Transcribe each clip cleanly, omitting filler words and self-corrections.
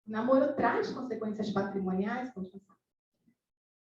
O namoro traz consequências patrimoniais.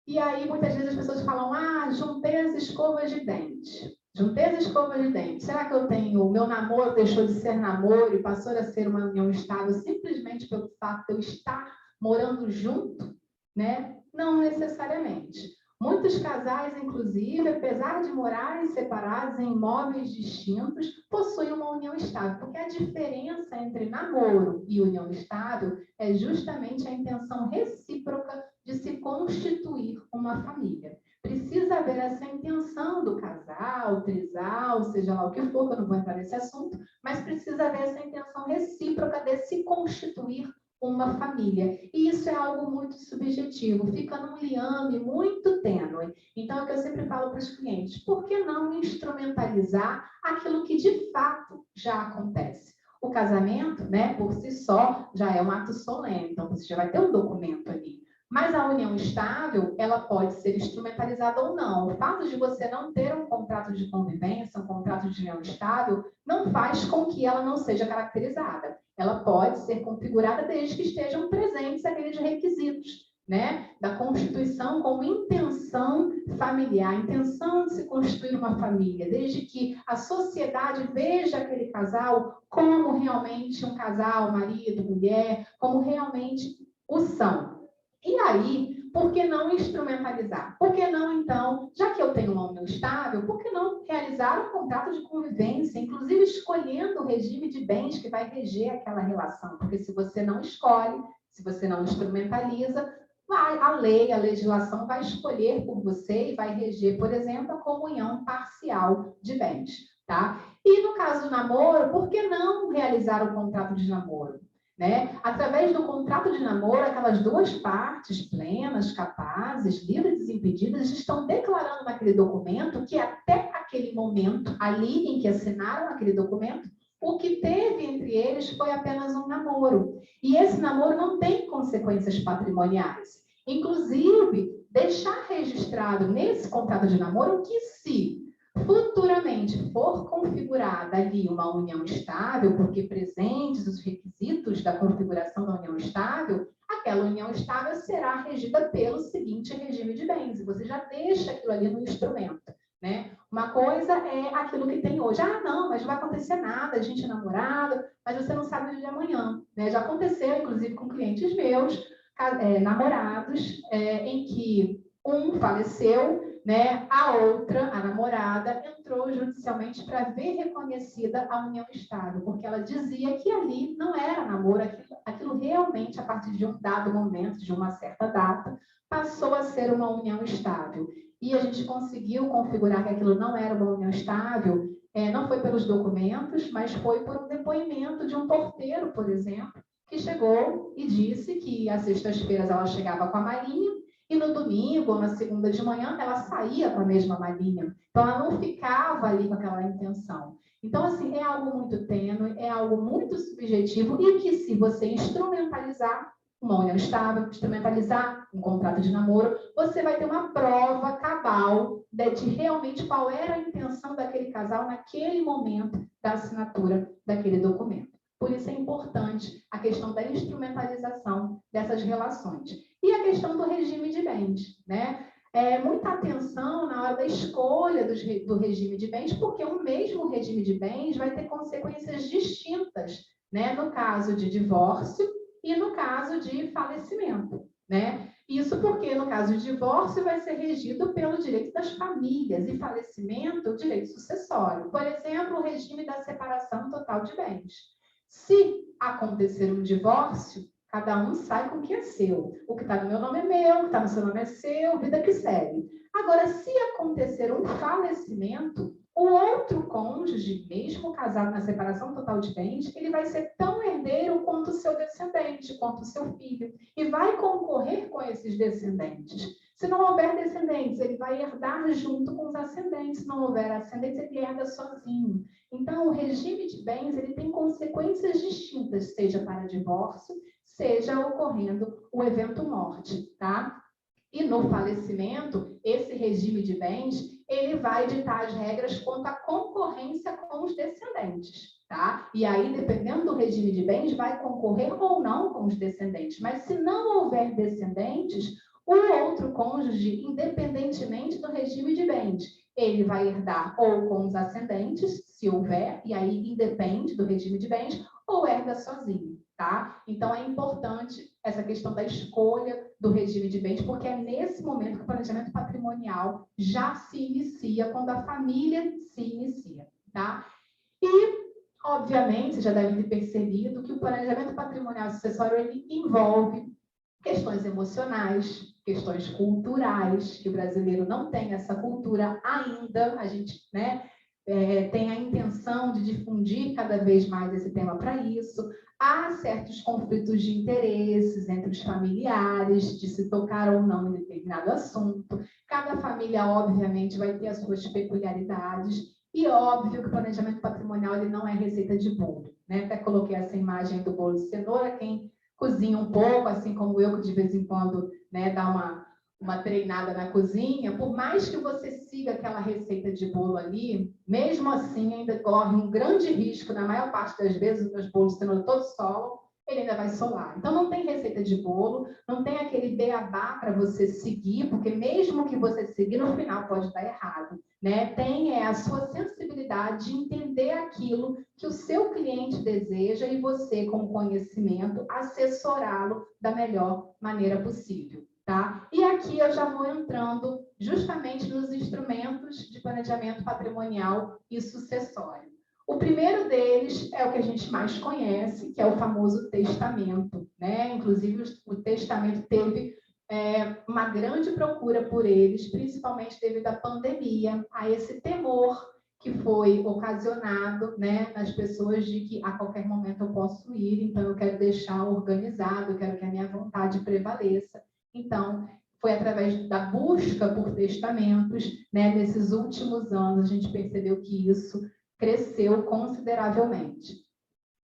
E aí, muitas vezes, as pessoas falam, juntei as escovas de dente. Juntei as escovas de dente. Será que o meu namoro deixou de ser namoro e passou a ser uma união estável simplesmente pelo fato de eu estar morando junto? Né? Não necessariamente. Muitos casais, inclusive, apesar de morarem separados em imóveis distintos, possuem uma união estável, porque a diferença entre namoro e união estável é justamente a intenção recíproca de se constituir uma família. Precisa haver essa intenção do casal, trisal, seja lá o que for, que eu não vou entrar nesse assunto, mas precisa haver essa intenção recíproca de se constituir uma família. E isso é algo muito subjetivo, fica num liame muito tênue. Então, é o que eu sempre falo para os clientes, por que não instrumentalizar aquilo que de fato já acontece? O casamento, né, por si só, já é um ato solene, então você já vai ter um documento ali. Mas a união estável, ela pode ser instrumentalizada ou não. O fato de você não ter um contrato de convivência, um contrato de união estável, não faz com que ela não seja caracterizada. Ela pode ser configurada desde que estejam presentes aqueles requisitos, né? Da constituição com intenção familiar, intenção de se constituir uma família, desde que a sociedade veja aquele casal como realmente um casal, marido, mulher, como realmente o são. E aí, por que não instrumentalizar? Por que não, então, já que eu tenho uma união estável, por que não realizar um contrato de convivência, inclusive escolhendo o regime de bens que vai reger aquela relação? Porque se você não escolhe, se você não instrumentaliza, a lei, a legislação vai escolher por você e vai reger, por exemplo, a comunhão parcial de bens, tá? E no caso do namoro, por que não realizar o contrato de namoro? Né? Através do contrato de namoro, aquelas duas partes plenas, capazes, livres e desimpedidas, estão declarando naquele documento que até aquele momento, ali em que assinaram aquele documento, o que teve entre eles foi apenas um namoro. E esse namoro não tem consequências patrimoniais. Inclusive, deixar registrado nesse contrato de namoro que se futuramente for configurada ali uma união estável, porque presentes os requisitos da configuração da união estável, aquela união estável será regida pelo seguinte regime de bens, e você já deixa aquilo ali no instrumento, né? Uma coisa é aquilo que tem hoje. Não, mas não vai acontecer nada, a gente é namorado, mas você não sabe o dia de amanhã, né? Já aconteceu, inclusive, com clientes meus, namorados, em que um faleceu, né? A outra, a namorada, entrou judicialmente para ver reconhecida a união estável, porque ela dizia que ali não era namoro, aquilo realmente, a partir de um dado momento, de uma certa data, passou a ser uma união estável. E a gente conseguiu configurar que aquilo não era uma união estável, não foi pelos documentos, mas foi por um depoimento de um porteiro, por exemplo, que chegou e disse que às sextas-feiras ela chegava com a malinha, e no domingo ou na segunda de manhã, ela saía com a mesma malinha. Então, ela não ficava ali com aquela intenção. Então, assim, é algo muito tênue, é algo muito subjetivo e que, se você instrumentalizar uma união estável, instrumentalizar um contrato de namoro, você vai ter uma prova cabal de realmente qual era a intenção daquele casal naquele momento da assinatura daquele documento. Por isso é importante a questão da instrumentalização dessas relações. E a questão do regime de bens, né? Muita atenção na hora da escolha do regime de bens, porque o mesmo regime de bens vai ter consequências distintas, né? No caso de divórcio e no caso de falecimento, né? Isso porque, no caso de divórcio, vai ser regido pelo direito das famílias e falecimento, o direito sucessório. Por exemplo, o regime da separação total de bens. Se acontecer um divórcio, cada um sai com o que é seu. O que está no meu nome é meu, o que está no seu nome é seu, vida que segue. Agora, se acontecer um falecimento, o outro cônjuge, mesmo casado na separação total de bens, ele vai ser tão herdeiro quanto o seu descendente, quanto o seu filho, e vai concorrer com esses descendentes. Se não houver descendentes, ele vai herdar junto com os ascendentes. Se não houver ascendentes, ele herda sozinho. Então, o regime de bens ele tem consequências distintas, seja para divórcio, seja ocorrendo o evento morte, tá? E no falecimento, esse regime de bens, ele vai ditar as regras quanto à concorrência com os descendentes, tá? E aí, dependendo do regime de bens, vai concorrer ou não com os descendentes. Mas se não houver descendentes, o outro cônjuge, independentemente do regime de bens, ele vai herdar ou com os ascendentes, se houver, e aí independe do regime de bens, ou herda sozinho, tá? Então, é importante essa questão da escolha do regime de bens, porque é nesse momento que o planejamento patrimonial já se inicia, quando a família se inicia, tá? E, obviamente, já devem ter percebido que o planejamento patrimonial sucessório ele envolve questões emocionais, questões culturais, que o brasileiro não tem essa cultura ainda. A gente, né, tem a intenção de difundir cada vez mais esse tema para isso. Há certos conflitos de interesses entre os familiares, de se tocar ou não em determinado assunto. Cada família, obviamente, vai ter as suas peculiaridades. E óbvio que o planejamento patrimonial ele não é receita de bolo, né? Até coloquei essa imagem do bolo de cenoura. Quem cozinha um pouco, assim como eu, que de vez em quando, né, dá uma treinada na cozinha, por mais que você siga aquela receita de bolo ali, mesmo assim ainda corre um grande risco, na maior parte das vezes, os meus bolos de cenoura todos solam, ele ainda vai solar. Então, não tem receita de bolo, não tem aquele beabá para você seguir, porque mesmo que você seguir, no final pode dar errado, né? Tem a sua sensibilidade de entender aquilo que o seu cliente deseja e você, com conhecimento, assessorá-lo da melhor maneira possível, tá? E aqui eu já vou entrando justamente nos instrumentos de planejamento patrimonial e sucessório. O primeiro deles é o que a gente mais conhece, que é o famoso testamento, né? Inclusive, o testamento teve uma grande procura por eles, principalmente devido à pandemia, a esse temor que foi ocasionado, né, nas pessoas de que a qualquer momento eu posso ir, então eu quero deixar organizado, eu quero que a minha vontade prevaleça. Então, foi através da busca por testamentos, né, nesses últimos anos, a gente percebeu que isso cresceu consideravelmente.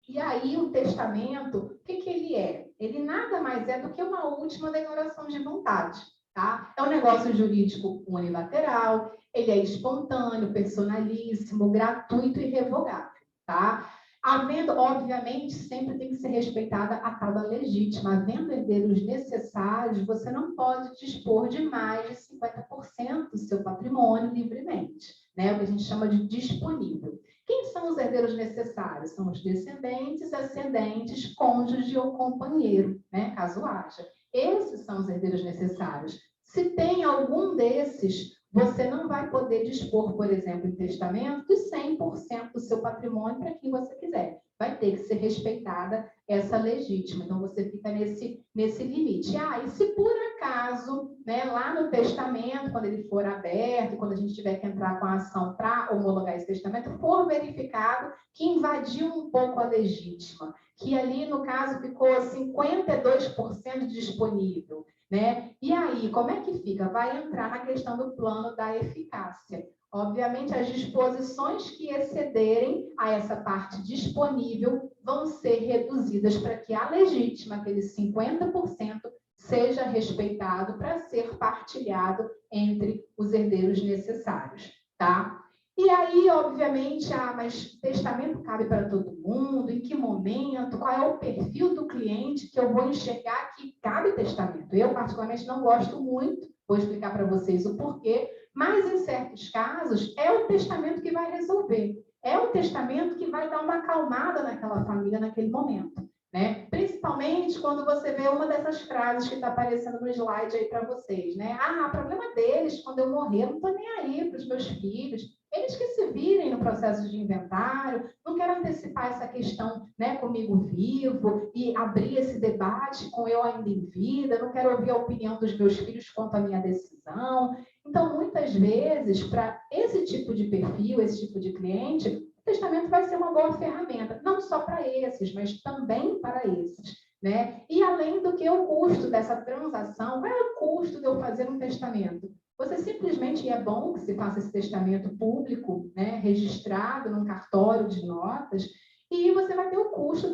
E aí, o testamento, o que ele é? Ele nada mais é do que uma última declaração de vontade, tá? É um negócio jurídico unilateral, ele é espontâneo, personalíssimo, gratuito e revogável, tá? Havendo, obviamente, sempre tem que ser respeitada a tal da legítima. Havendo herdeiros necessários, você não pode dispor de mais de 50% do seu patrimônio livremente, né? O que a gente chama de disponível. Quem são os herdeiros necessários? São os descendentes, ascendentes, cônjuge ou companheiro, né? Caso haja. Esses são os herdeiros necessários. Se tem algum desses, você não vai poder dispor, por exemplo, em testamento, de 100% do seu patrimônio para quem você quiser. Vai ter que ser respeitada essa legítima. Então, você fica nesse limite. E se por acaso, né, lá no testamento, quando ele for aberto, quando a gente tiver que entrar com a ação para homologar esse testamento, for verificado que invadiu um pouco a legítima, que ali, no caso, ficou 52% disponível, né? E aí, como é que fica? Vai entrar na questão do plano da eficácia. Obviamente, as disposições que excederem a essa parte disponível vão ser reduzidas para que a legítima, aqueles 50%, seja respeitado para ser partilhado entre os herdeiros necessários, tá? E aí, obviamente, mas testamento cabe para todo mundo? Em que momento? Qual é o perfil do cliente que eu vou enxergar que cabe testamento? Eu, particularmente, não gosto muito, vou explicar para vocês o porquê, mas, em certos casos, é o testamento que vai resolver. É o testamento que vai dar uma acalmada naquela família naquele momento, né? Principalmente quando você vê uma dessas frases que está aparecendo no slide aí para vocês, né? Problema deles, quando eu morrer, eu não estou nem aí para os meus filhos. Eles que se virem no processo de inventário, não quero antecipar essa questão, né, comigo vivo e abrir esse debate com eu ainda em vida, não quero ouvir a opinião dos meus filhos quanto à minha decisão. Então, muitas vezes, para esse tipo de perfil, esse tipo de cliente, o testamento vai ser uma boa ferramenta, não só para esses, mas também para esses, né? E além do que o custo dessa transação, qual é o custo de eu fazer um testamento? Você simplesmente, é bom que se faça esse testamento público, né, registrado num cartório de notas, e você vai ter o custo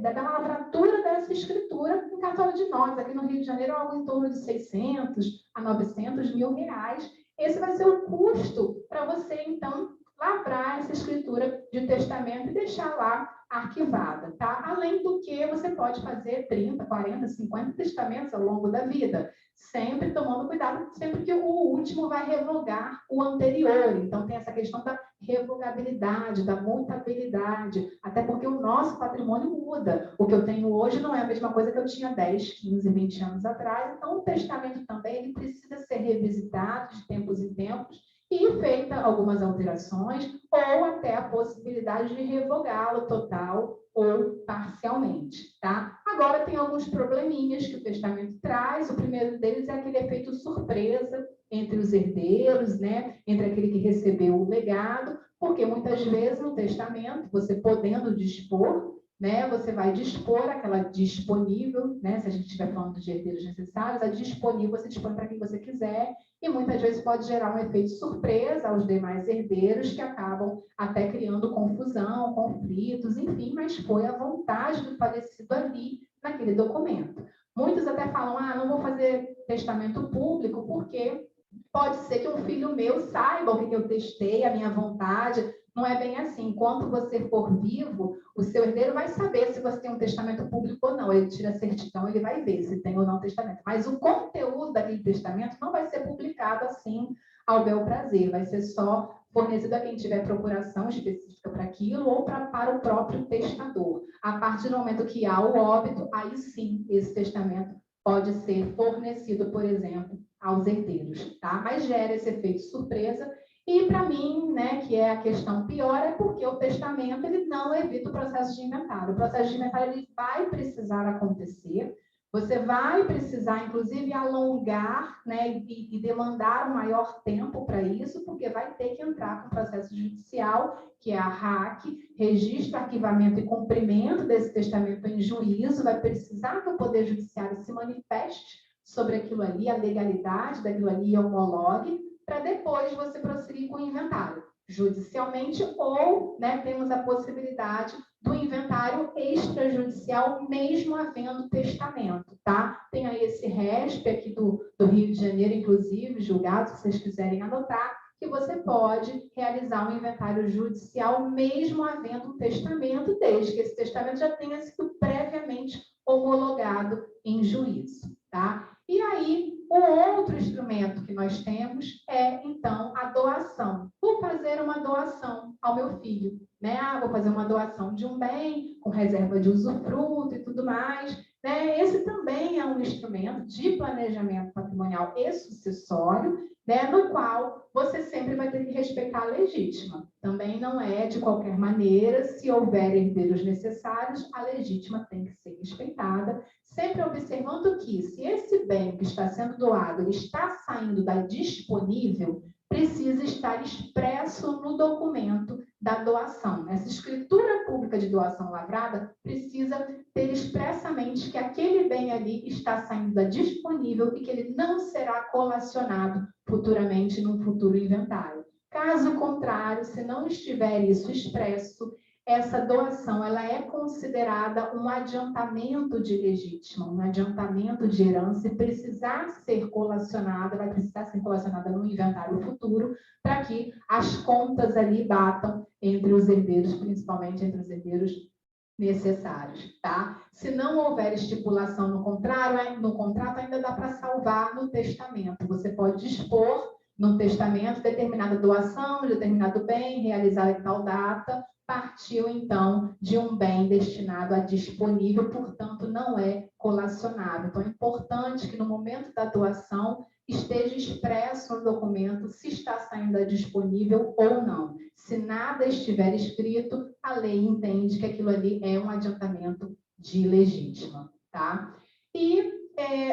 da lavratura dessa escritura em cartório de notas. Aqui no Rio de Janeiro, algo em torno de 600 a 900 mil reais. Esse vai ser o custo para você, então, lavrar essa escritura de testamento e deixar lá arquivada, tá? Além do que você pode fazer 30, 40, 50 testamentos ao longo da vida, sempre tomando cuidado, sempre que o último vai revogar o anterior. Então, tem essa questão da revogabilidade, da mutabilidade, até porque o nosso patrimônio muda. O que eu tenho hoje não é a mesma coisa que eu tinha 10, 15, 20 anos atrás. Então, o testamento também ele precisa ser revisitado de tempos em tempos e feita algumas alterações ou até a possibilidade de revogá-lo total ou parcialmente, tá? Agora tem alguns probleminhas que o testamento traz. O primeiro deles é aquele efeito surpresa entre os herdeiros, né? Entre aquele que recebeu o legado, porque muitas vezes no testamento, você podendo dispor, né? Você vai dispor aquela disponível, né? Se a gente estiver falando de herdeiros necessários, a disponível você dispõe para quem você quiser, e muitas vezes pode gerar um efeito surpresa aos demais herdeiros que acabam até criando confusão, conflitos, enfim, mas foi a vontade do falecido ali naquele documento. Muitos até falam, não vou fazer testamento público porque pode ser que um filho meu saiba o que eu testei, a minha vontade. Não é bem assim. Enquanto você for vivo, o seu herdeiro vai saber se você tem um testamento público ou não. Ele tira a certidão, ele vai ver se tem ou não testamento. Mas o conteúdo daquele testamento não vai ser publicado assim ao bel prazer. Vai ser só fornecido a quem tiver procuração específica para aquilo ou para o próprio testador. A partir do momento que há o óbito, aí sim, esse testamento pode ser fornecido, por exemplo, aos herdeiros, tá? Mas gera esse efeito surpresa. E para mim, né, que é a questão pior, é porque o testamento ele não evita o processo de inventário. O processo de inventário ele vai precisar acontecer. Você vai precisar, inclusive, alongar, né, e demandar um maior tempo para isso, porque vai ter que entrar com o processo judicial, que é a RAC, registro, arquivamento e cumprimento desse testamento em juízo, vai precisar que o Poder Judiciário se manifeste sobre aquilo ali, a legalidade daquilo ali e homologue, para depois você prosseguir com o inventário judicialmente, ou, né, temos a possibilidade do inventário extrajudicial, mesmo havendo testamento, tá? Tem aí esse RESP aqui do Rio de Janeiro, inclusive, julgado, se vocês quiserem anotar, que você pode realizar um inventário judicial, mesmo havendo um testamento, desde que esse testamento já tenha sido previamente homologado em juízo, tá? E aí, o outro instrumento que nós temos é, então, a doação. Vou fazer uma doação ao meu filho, né? Vou fazer uma doação de um bem com reserva de usufruto e tudo mais, né? Esse também é um instrumento de planejamento patrimonial e sucessório, né? No qual você sempre vai ter que respeitar a legítima. Também não é de qualquer maneira, se houver herdeiros necessários, a legítima tem que ser respeitada, sempre observando que, se esse bem que está sendo doado ele está saindo da disponível, precisa estar expresso no documento da doação. Essa escritura pública de doação lavrada precisa ter expressamente que aquele bem ali está saindo da disponível e que ele não será colacionado futuramente num futuro inventário. Caso contrário, se não estiver isso expresso, essa doação ela é considerada um adiantamento de legítima, um adiantamento de herança e precisar ser colacionada, vai precisar ser colacionada no inventário futuro, para que as contas ali batam entre os herdeiros, principalmente entre os herdeiros necessários, tá? Se não houver estipulação no contrato ainda dá para salvar no testamento. Você pode dispor no testamento determinada doação, de determinado bem, realizada em tal data, partiu, então, de um bem destinado a disponível, portanto, não é colacionável. Então, é importante que, no momento da doação, esteja expresso no documento se está saindo disponível ou não. Se nada estiver escrito, a lei entende que aquilo ali é um adiantamento de legítima, tá? E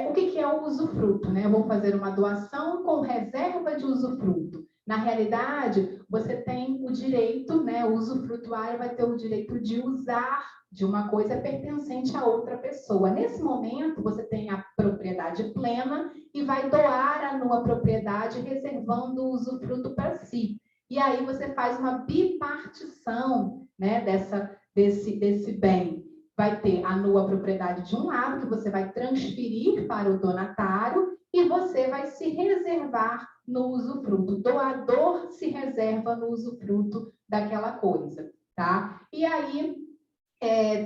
o que é o usufruto, né? Eu vou fazer uma doação com reserva de usufruto. Na realidade, você tem o direito, né? O usufrutuário vai ter o direito de usar de uma coisa pertencente a outra pessoa. Nesse momento, você tem a propriedade plena e vai doar a nua propriedade, reservando o usufruto para si. E aí você faz uma bipartição, né, desse bem. Vai ter a nua propriedade de um lado, que você vai transferir para o donatário, e você você vai se reservar no usufruto. O doador se reserva no usufruto daquela coisa, tá? E aí,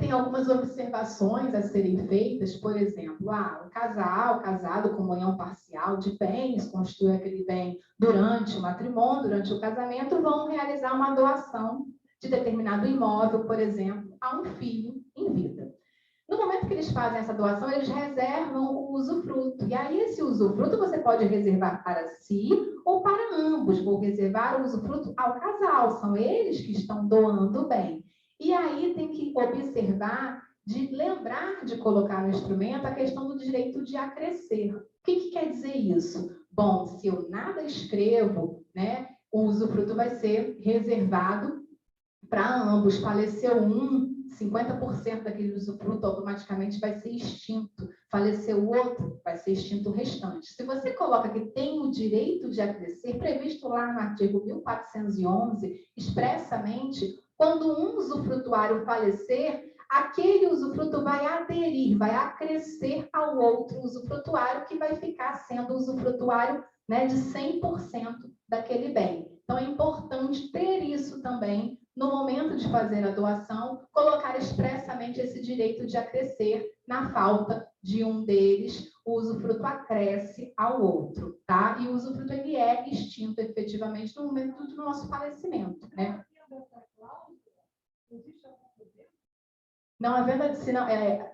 tem algumas observações a serem feitas, por exemplo, o casal, casado, comunhão parcial de bens, constitui aquele bem durante o matrimônio, durante o casamento, vão realizar uma doação de determinado imóvel, por exemplo, a um filho em vida. No momento que eles fazem essa doação, eles reservam o usufruto. E aí, esse usufruto você pode reservar para si ou para ambos. Vou reservar o usufruto ao casal, são eles que estão doando o bem. E aí tem que observar, de lembrar de colocar no instrumento a questão do direito de acrescer. O que quer dizer isso? Bom, se eu nada escrevo, né, o usufruto vai ser reservado para ambos. Faleceu um, 50% daquele usufruto automaticamente vai ser extinto. Faleceu o outro, vai ser extinto o restante. Se você coloca que tem o direito de acrescer, previsto lá no artigo 1411, expressamente, quando um usufrutuário falecer, aquele usufruto vai aderir, vai acrescer ao outro usufrutuário, que vai ficar sendo usufrutuário, né, de 100% daquele bem. Então, é importante ter isso também no momento de fazer a doação, colocar expressamente esse direito de acrescer. Na falta de um deles, o usufruto acresce ao outro, tá? E o usufruto, ele é extinto efetivamente no momento do nosso falecimento, né? Não, é verdade.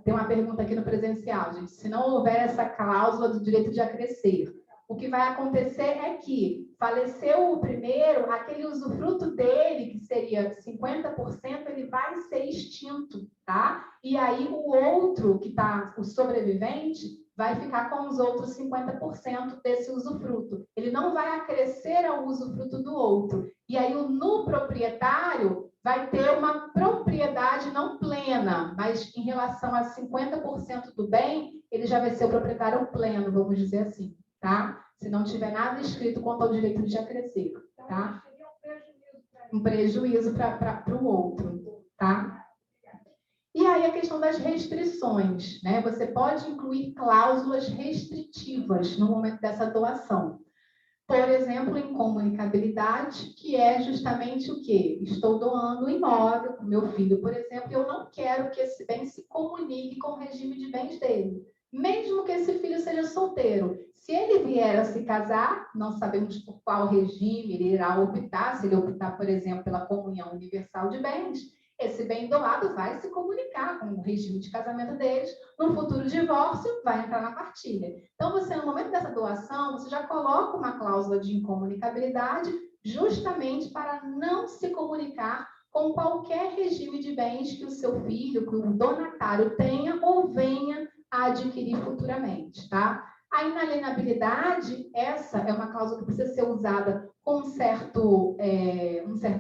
Tem uma pergunta aqui no presencial, gente. Se não houver essa cláusula do direito de acrescer, o que vai acontecer é que faleceu o primeiro, aquele usufruto dele, que seria 50%, ele vai ser extinto, tá? E aí o outro, que está o sobrevivente, vai ficar com os outros 50% desse usufruto. Ele não vai acrescer ao usufruto do outro. E aí no proprietário vai ter uma propriedade não plena, mas em relação a 50% do bem, ele já vai ser o proprietário pleno, vamos dizer assim, tá? Se não tiver nada escrito quanto ao direito de acrescer, tá? Um prejuízo para o outro, tá? E aí a questão das restrições, né? Você pode incluir cláusulas restritivas no momento dessa doação. Por exemplo, incomunicabilidade, que é justamente o quê? Estou doando um imóvel para o meu filho, por exemplo, e eu não quero que esse bem se comunique com o regime de bens dele. Mesmo que esse filho seja solteiro. Se ele vier a se casar, não sabemos por qual regime ele irá optar. Se ele optar, por exemplo, pela comunhão universal de bens, esse bem doado vai se comunicar com o regime de casamento deles. No futuro divórcio, vai entrar na partilha. Então, você, no momento dessa doação, você já coloca uma cláusula de incomunicabilidade justamente para não se comunicar com qualquer regime de bens que o seu filho, que o donatário tenha ou venha a adquirir futuramente, tá? A inalienabilidade, essa é uma cláusula que precisa ser usada com um certo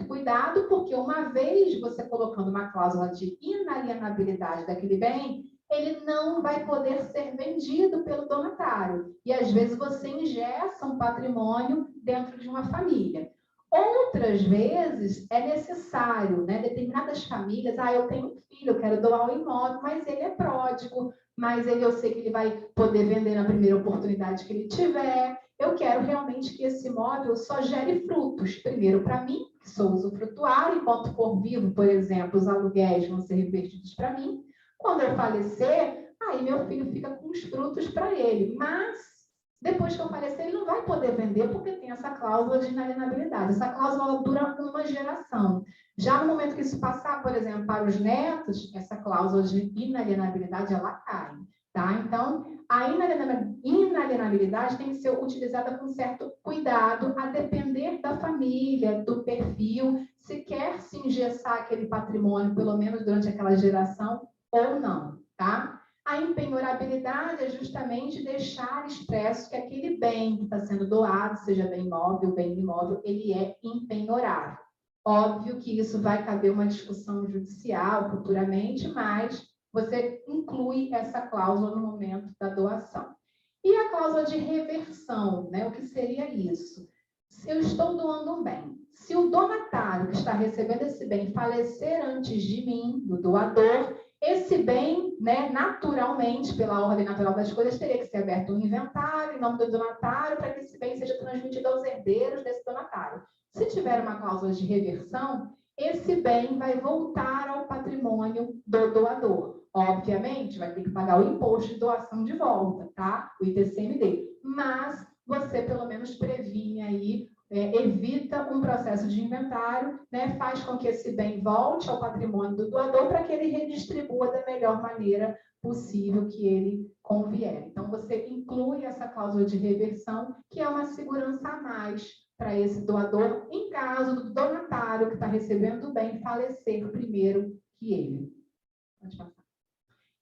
cuidado, porque uma vez você colocando uma cláusula de inalienabilidade daquele bem, ele não vai poder ser vendido pelo donatário. E, às vezes, você engessa um patrimônio dentro de uma família. Outras vezes, é necessário, né? Determinadas famílias, eu tenho um filho, eu quero doar um imóvel, mas ele é pródigo, mas eu sei que ele vai poder vender na primeira oportunidade que ele tiver. Eu quero realmente que esse imóvel só gere frutos. Primeiro, para mim, que sou usufrutuário, enquanto for vivo, por exemplo, os aluguéis vão ser revertidos para mim. Quando eu falecer, aí meu filho fica com os frutos para ele. Mas, depois que eu falecer, ele não vai poder vender porque tem essa cláusula de inalienabilidade. Essa cláusula dura uma geração. Já no momento que isso passar, por exemplo, para os netos, essa cláusula de inalienabilidade, ela cai. Tá? Então, a inalienabilidade tem que ser utilizada com certo cuidado, a depender da família, do perfil, se quer se engessar aquele patrimônio, pelo menos durante aquela geração, ou não. Tá? A impenhorabilidade é justamente deixar expresso que aquele bem que está sendo doado, seja bem móvel, bem imóvel, ele é impenhorável. Óbvio que isso vai caber uma discussão judicial futuramente, mas você inclui essa cláusula no momento da doação. E a cláusula de reversão, né? O que seria isso? Se eu estou doando um bem, se o donatário que está recebendo esse bem falecer antes de mim, do doador, Esse bem, né, naturalmente, pela ordem natural das coisas, teria que ser aberto um inventário em nome do donatário para que esse bem seja transmitido aos herdeiros desse donatário. Se tiver uma cláusula de reversão, esse bem vai voltar ao patrimônio do doador. Obviamente, vai ter que pagar o imposto de doação de volta, tá? O ITCMD. Mas você, pelo menos, previne aí, evita um processo de inventário, né? Faz com que esse bem volte ao patrimônio do doador para que ele redistribua da melhor maneira possível que ele convier. Então, você inclui essa cláusula de reversão, que é uma segurança a mais para esse doador, em caso do donatário que está recebendo o bem falecer primeiro que ele. Pode passar.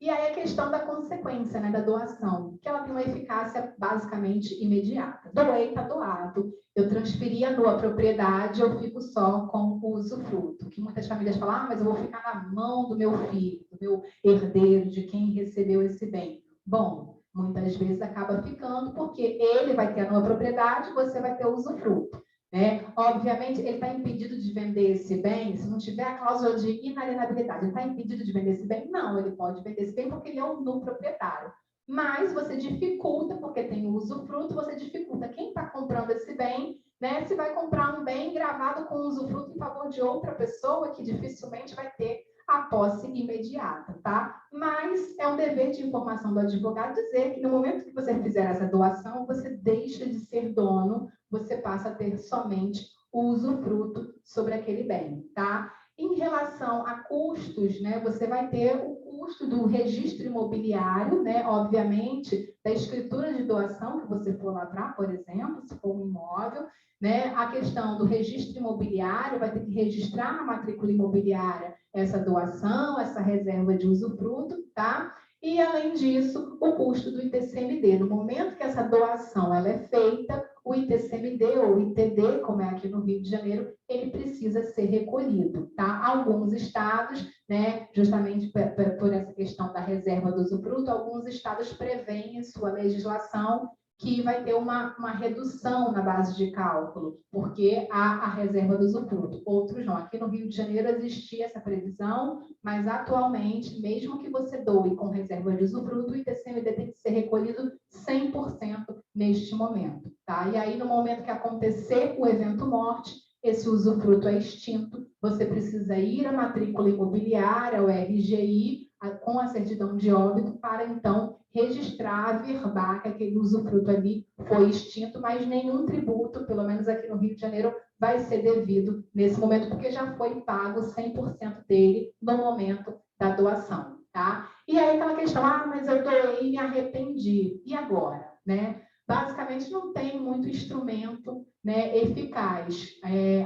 E aí a questão da consequência, né, da doação, que ela tem uma eficácia basicamente imediata. Doei, está doado. Eu transferi a nua propriedade, eu fico só com o usufruto. Que muitas famílias falam, mas eu vou ficar na mão do meu filho, do meu herdeiro, de quem recebeu esse bem. Bom, muitas vezes acaba ficando, porque ele vai ter a nua propriedade, você vai ter o usufruto. Né? Obviamente, ele está impedido de vender esse bem, se não tiver a cláusula de inalienabilidade, ele está impedido de vender esse bem? Não, ele pode vender esse bem porque ele é o no proprietário. Mas você dificulta, porque tem o usufruto, você dificulta quem está comprando esse bem, né? Se vai comprar um bem gravado com usufruto em favor de outra pessoa que dificilmente vai ter a posse imediata, tá? Mas é um dever de informação do advogado dizer que no momento que você fizer essa doação, você deixa de ser dono, você passa a ter somente o usufruto sobre aquele bem, tá? Em relação a custos, né, você vai ter o custo do registro imobiliário, né, obviamente, da escritura de doação que você for lavrar, por exemplo, se for um imóvel, né, a questão do registro imobiliário, vai ter que registrar na matrícula imobiliária essa doação, essa reserva de usufruto, tá? E, além disso, o custo do ITCMD. No momento que essa doação ela é feita, o ITCMD ou ITD, como é aqui no Rio de Janeiro, ele precisa ser recolhido, tá? Alguns estados, né, justamente por essa questão da reserva do usufruto, alguns estados prevêem em sua legislação que vai ter uma redução na base de cálculo, porque há a reserva do usufruto. Outros não. Aqui no Rio de Janeiro existia essa previsão, mas atualmente, mesmo que você doe com reserva de usufruto, o ITCMD tem que ser recolhido 100% neste momento. Tá? E aí, no momento que acontecer o evento morte, esse usufruto é extinto, você precisa ir à matrícula imobiliária, ao RGI, com a certidão de óbito, para então registrar, averbar que aquele usufruto ali foi extinto, mas nenhum tributo, pelo menos aqui no Rio de Janeiro, vai ser devido nesse momento, porque já foi pago 100% dele no momento da doação, tá? E aí aquela questão, mas eu doei e me arrependi, e agora, né? Basicamente, não tem muito instrumento, né, eficaz.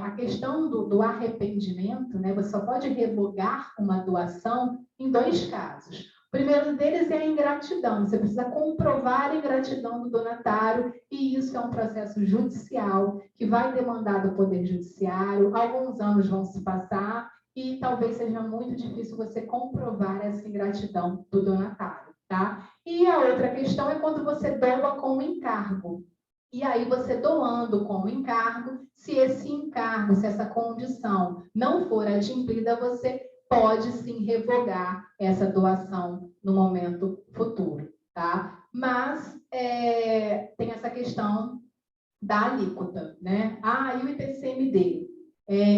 A questão do arrependimento, né, você só pode revogar uma doação em 2 casos. O primeiro deles é a ingratidão. Você precisa comprovar a ingratidão do donatário, e isso é um processo judicial que vai demandar do Poder Judiciário. Alguns anos vão se passar e talvez seja muito difícil você comprovar essa ingratidão do donatário. Tá? E a outra questão é quando você doa com encargo. E aí, você doando com encargo, se esse encargo, se essa condição não for adimplida, você pode sim revogar essa doação no momento futuro. Tá? Mas tem essa questão da alíquota, né? E o ITCMD?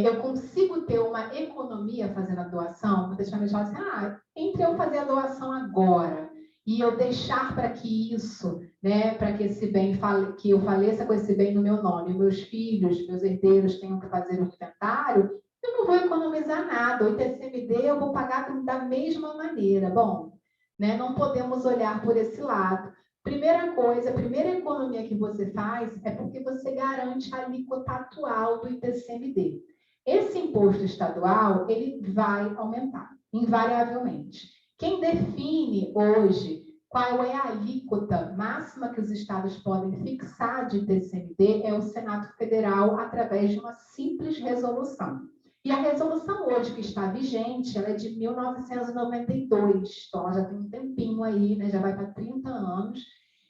Eu consigo ter uma economia fazendo a doação? Muitas famílias falam assim, entre eu fazer a doação agora e eu deixar para que isso, né, para que esse bem, que eu faleça com esse bem no meu nome, meus filhos, meus herdeiros tenham que fazer o inventário, eu não vou economizar nada. O ITCMD eu vou pagar da mesma maneira. Bom, né, não podemos olhar por esse lado. Primeira coisa, a primeira economia que você faz é porque você garante a alíquota atual do ITCMD. Esse imposto estadual, ele vai aumentar, invariavelmente. Quem define hoje qual é a alíquota máxima que os estados podem fixar de ITCMD é o Senado Federal, através de uma simples resolução. E a resolução hoje que está vigente, ela é de 1992, então ela já tem um tempinho aí, né, já vai para 30 anos,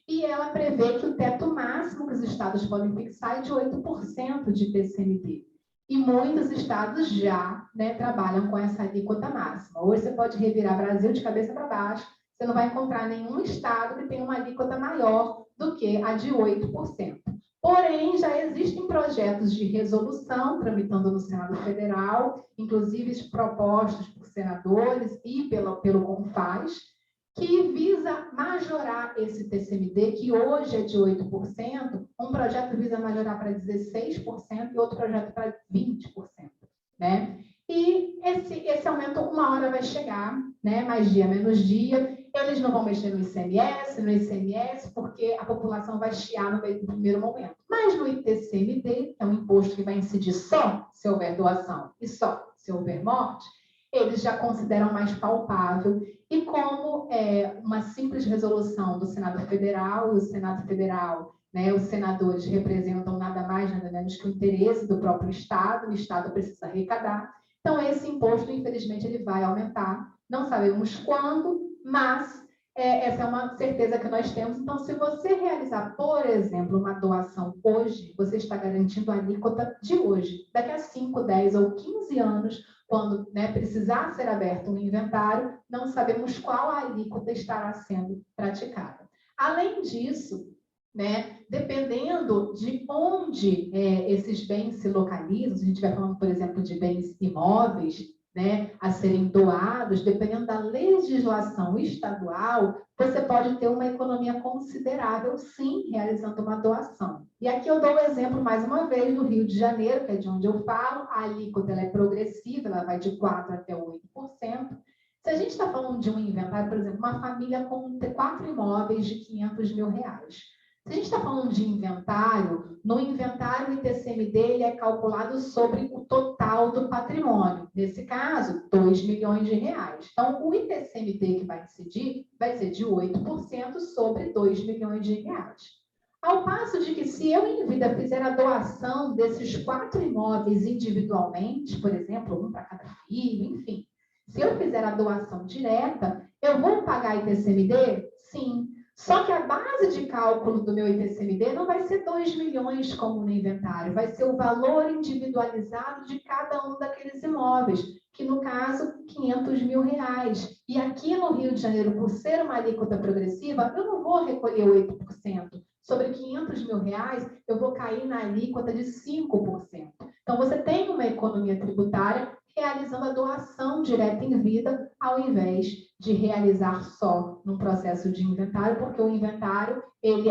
e ela prevê que o teto máximo que os estados podem fixar é de 8% de ITCMD. E muitos estados já, né, trabalham com essa alíquota máxima. Hoje você pode revirar Brasil de cabeça para baixo, você não vai encontrar nenhum estado que tenha uma alíquota maior do que a de 8%. Porém, já existem projetos de resolução tramitando no Senado Federal, inclusive propostos por senadores e pelo CONFAZ, que visa majorar esse TCMD, que hoje é de 8%, um projeto visa majorar para 16% e outro projeto para 20%. Né? E esse aumento, uma hora vai chegar, né? Mais dia, menos dia. Eles não vão mexer no ICMS, porque a população vai chiar no primeiro momento. Mas no ITCMD, que é um imposto que vai incidir só se houver doação e só se houver morte, eles já consideram mais palpável. E como uma simples resolução do Senado Federal, e o Senado Federal, né, os senadores representam nada mais, nada menos que o interesse do próprio Estado, o Estado precisa arrecadar. Então, esse imposto, infelizmente, ele vai aumentar. Não sabemos quando, mas essa é uma certeza que nós temos. Então, se você realizar, por exemplo, uma doação hoje, você está garantindo a alíquota de hoje. Daqui a 5, 10 ou 15 anos, quando, né, precisar ser aberto um inventário, não sabemos qual a alíquota estará sendo praticada. Além disso, né, dependendo de onde esses bens se localizam, se a gente estiver falando, por exemplo, de bens imóveis, né, a serem doados, dependendo da legislação estadual, você pode ter uma economia considerável, sim, realizando uma doação. E aqui eu dou o exemplo, mais uma vez, do Rio de Janeiro, que é de onde eu falo, a alíquota ela é progressiva, ela vai de 4% até 8%. Se a gente está falando de um inventário, por exemplo, uma família com 4 imóveis de R$500 mil, se a gente está falando de inventário, no inventário o ITCMD ele é calculado sobre o total do patrimônio. Nesse caso, R$2 milhões. Então, o ITCMD que vai incidir vai ser de 8% sobre R$2 milhões. Ao passo de que, se eu em vida fizer a doação desses 4 imóveis individualmente, por exemplo, um para cada filho, enfim, se eu fizer a doação direta, eu vou pagar ITCMD? Sim. Só que a base de cálculo do meu ITCMD não vai ser 2 milhões como no inventário, vai ser o valor individualizado de cada um daqueles imóveis, que no caso, R$500 mil. E aqui no Rio de Janeiro, por ser uma alíquota progressiva, eu não vou recolher 8%. Sobre R$500 mil, eu vou cair na alíquota de 5%. Então, você tem uma economia tributária realizando a doação direta em vida, ao invés de realizar só no processo de inventário, porque o inventário,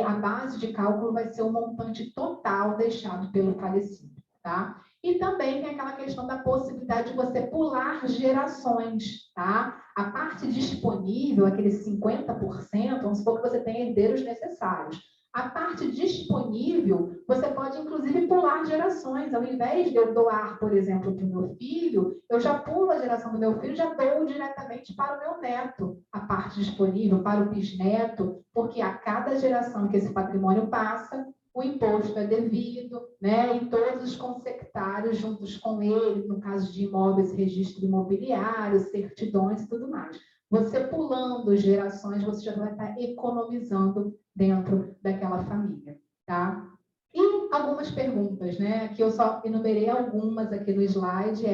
a base de cálculo vai ser o montante total deixado pelo falecido, tá? E também tem aquela questão da possibilidade de você pular gerações, tá? A parte disponível, aqueles 50%, vamos supor que você tenha herdeiros necessários. A parte disponível, você pode, inclusive, pular gerações. Ao invés de eu doar, por exemplo, para o meu filho, eu já pulo a geração do meu filho e já dou diretamente para o meu neto a parte disponível, para o bisneto, porque a cada geração que esse patrimônio passa, o imposto é devido, né? E todos os consectários juntos com ele, no caso de imóveis, registro imobiliário, certidões e tudo mais. Você pulando gerações, você já vai estar economizando dentro daquela família, tá? E algumas perguntas, né? Aqui eu só enumerei algumas aqui no slide,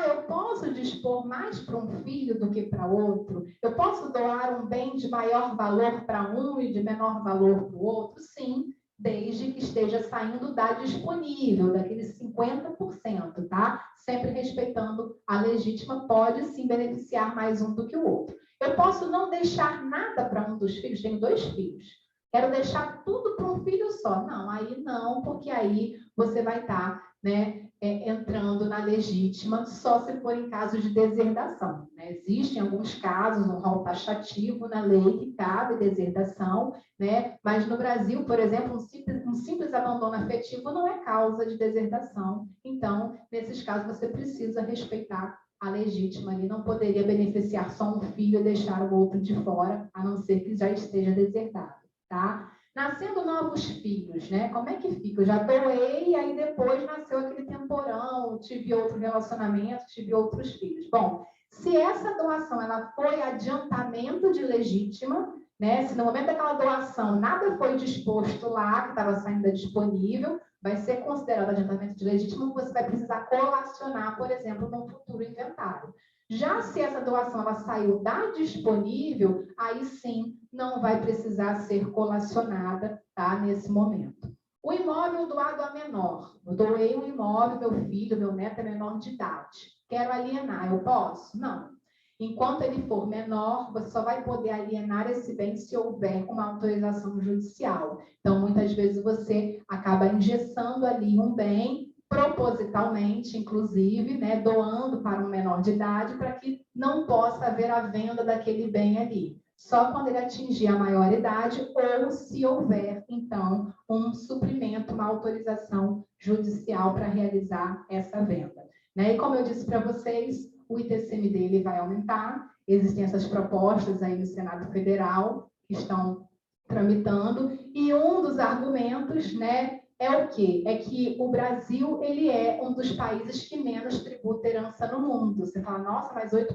eu posso dispor mais para um filho do que para outro? Eu posso doar um bem de maior valor para um e de menor valor para o outro? Sim, desde que esteja saindo da disponível, daqueles 50%, tá? Sempre respeitando a legítima, pode sim beneficiar mais um do que o outro. Eu posso não deixar nada para um dos filhos, tenho 2 filhos. Quero deixar tudo para um filho só. Não, aí não, porque aí você vai estar, né, entrando na legítima só se for em caso de deserdação. Né? Existem alguns casos, um rol taxativo na lei que cabe deserdação, né? Mas no Brasil, por exemplo, um simples abandono afetivo não é causa de deserdação. Então, nesses casos, você precisa respeitar a legítima ali, não poderia beneficiar só um filho e deixar o outro de fora, a não ser que já esteja deserdado, tá? Nascendo novos filhos, né? Como é que fica? Eu já doei e aí depois nasceu aquele temporão, tive outro relacionamento, tive outros filhos. Bom, se essa doação ela foi adiantamento de legítima, né? Se no momento daquela doação nada foi disposto lá, que estava saindo disponível, vai ser considerado adiantamento legítimo, você vai precisar colacionar, por exemplo, num futuro inventário. Já se essa doação ela saiu da disponível, aí sim não vai precisar ser colacionada, tá, nesse momento. O imóvel doado a menor. Eu doei um imóvel, meu filho, meu neto é menor de idade. Quero alienar, eu posso? Não. Enquanto ele for menor, você só vai poder alienar esse bem se houver uma autorização judicial. Então, muitas vezes você acaba engessando ali um bem, propositalmente, inclusive, né, doando para um menor de idade, para que não possa haver a venda daquele bem ali. Só quando ele atingir a maioridade ou se houver, então, um suprimento, uma autorização judicial para realizar essa venda. Né? E como eu disse para vocês, o ITCMD ele vai aumentar, existem essas propostas aí no Senado Federal que estão tramitando, e um dos argumentos, né, é o quê? É que o Brasil ele é um dos países que menos tributa herança no mundo. Você fala, nossa, mas 8%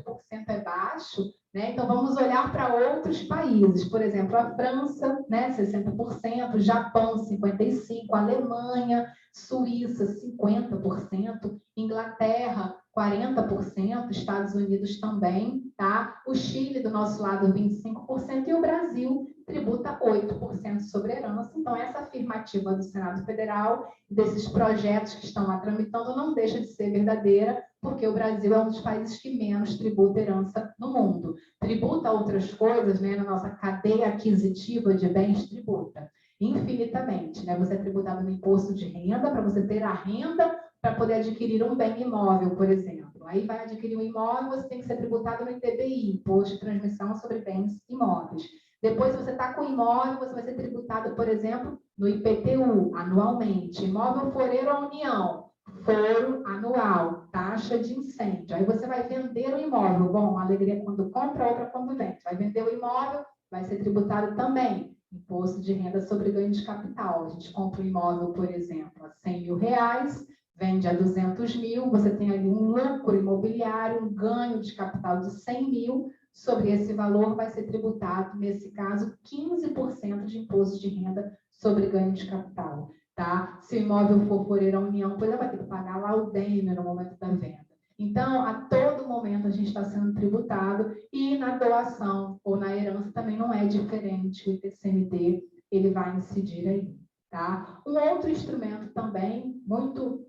é baixo? Né? Então, vamos olhar para outros países. Por exemplo, a França, né, 60%, Japão, 55%, Alemanha, Suíça, 50%, Inglaterra, 40%, Estados Unidos também, tá? O Chile, do nosso lado, 25%, e o Brasil tributa 8% sobre herança. Então, essa afirmativa do Senado Federal, desses projetos que estão lá tramitando, não deixa de ser verdadeira, porque o Brasil é um dos países que menos tributa herança no mundo. Tributa outras coisas, né? Na nossa cadeia aquisitiva de bens, tributa infinitamente, né? Você é tributado no imposto de renda, para você ter a renda para poder adquirir um bem imóvel, por exemplo. Aí vai adquirir um imóvel, você tem que ser tributado no ITBI, Imposto de Transmissão sobre Bens Imóveis. Depois, você está com o imóvel, você vai ser tributado, por exemplo, no IPTU, anualmente. Imóvel foreiro à União, foro anual, taxa de incêndio. Aí você vai vender o imóvel. Bom, uma alegria quando compra, outra quando vende. Vai vender o imóvel, vai ser tributado também. Imposto de renda sobre ganho de capital. A gente compra um imóvel, por exemplo, a R$100.000, vende a 200 mil, você tem ali um lucro imobiliário, um ganho de capital de 100 mil, sobre esse valor vai ser tributado, nesse caso, 15% de imposto de renda sobre ganho de capital. Tá? Se o imóvel for foreiro à União, pois vai ter que pagar lá o DEM no momento da venda. Então, a todo momento a gente está sendo tributado, e na doação ou na herança também não é diferente. O ITCMD ele vai incidir aí. Tá? Um outro instrumento também muito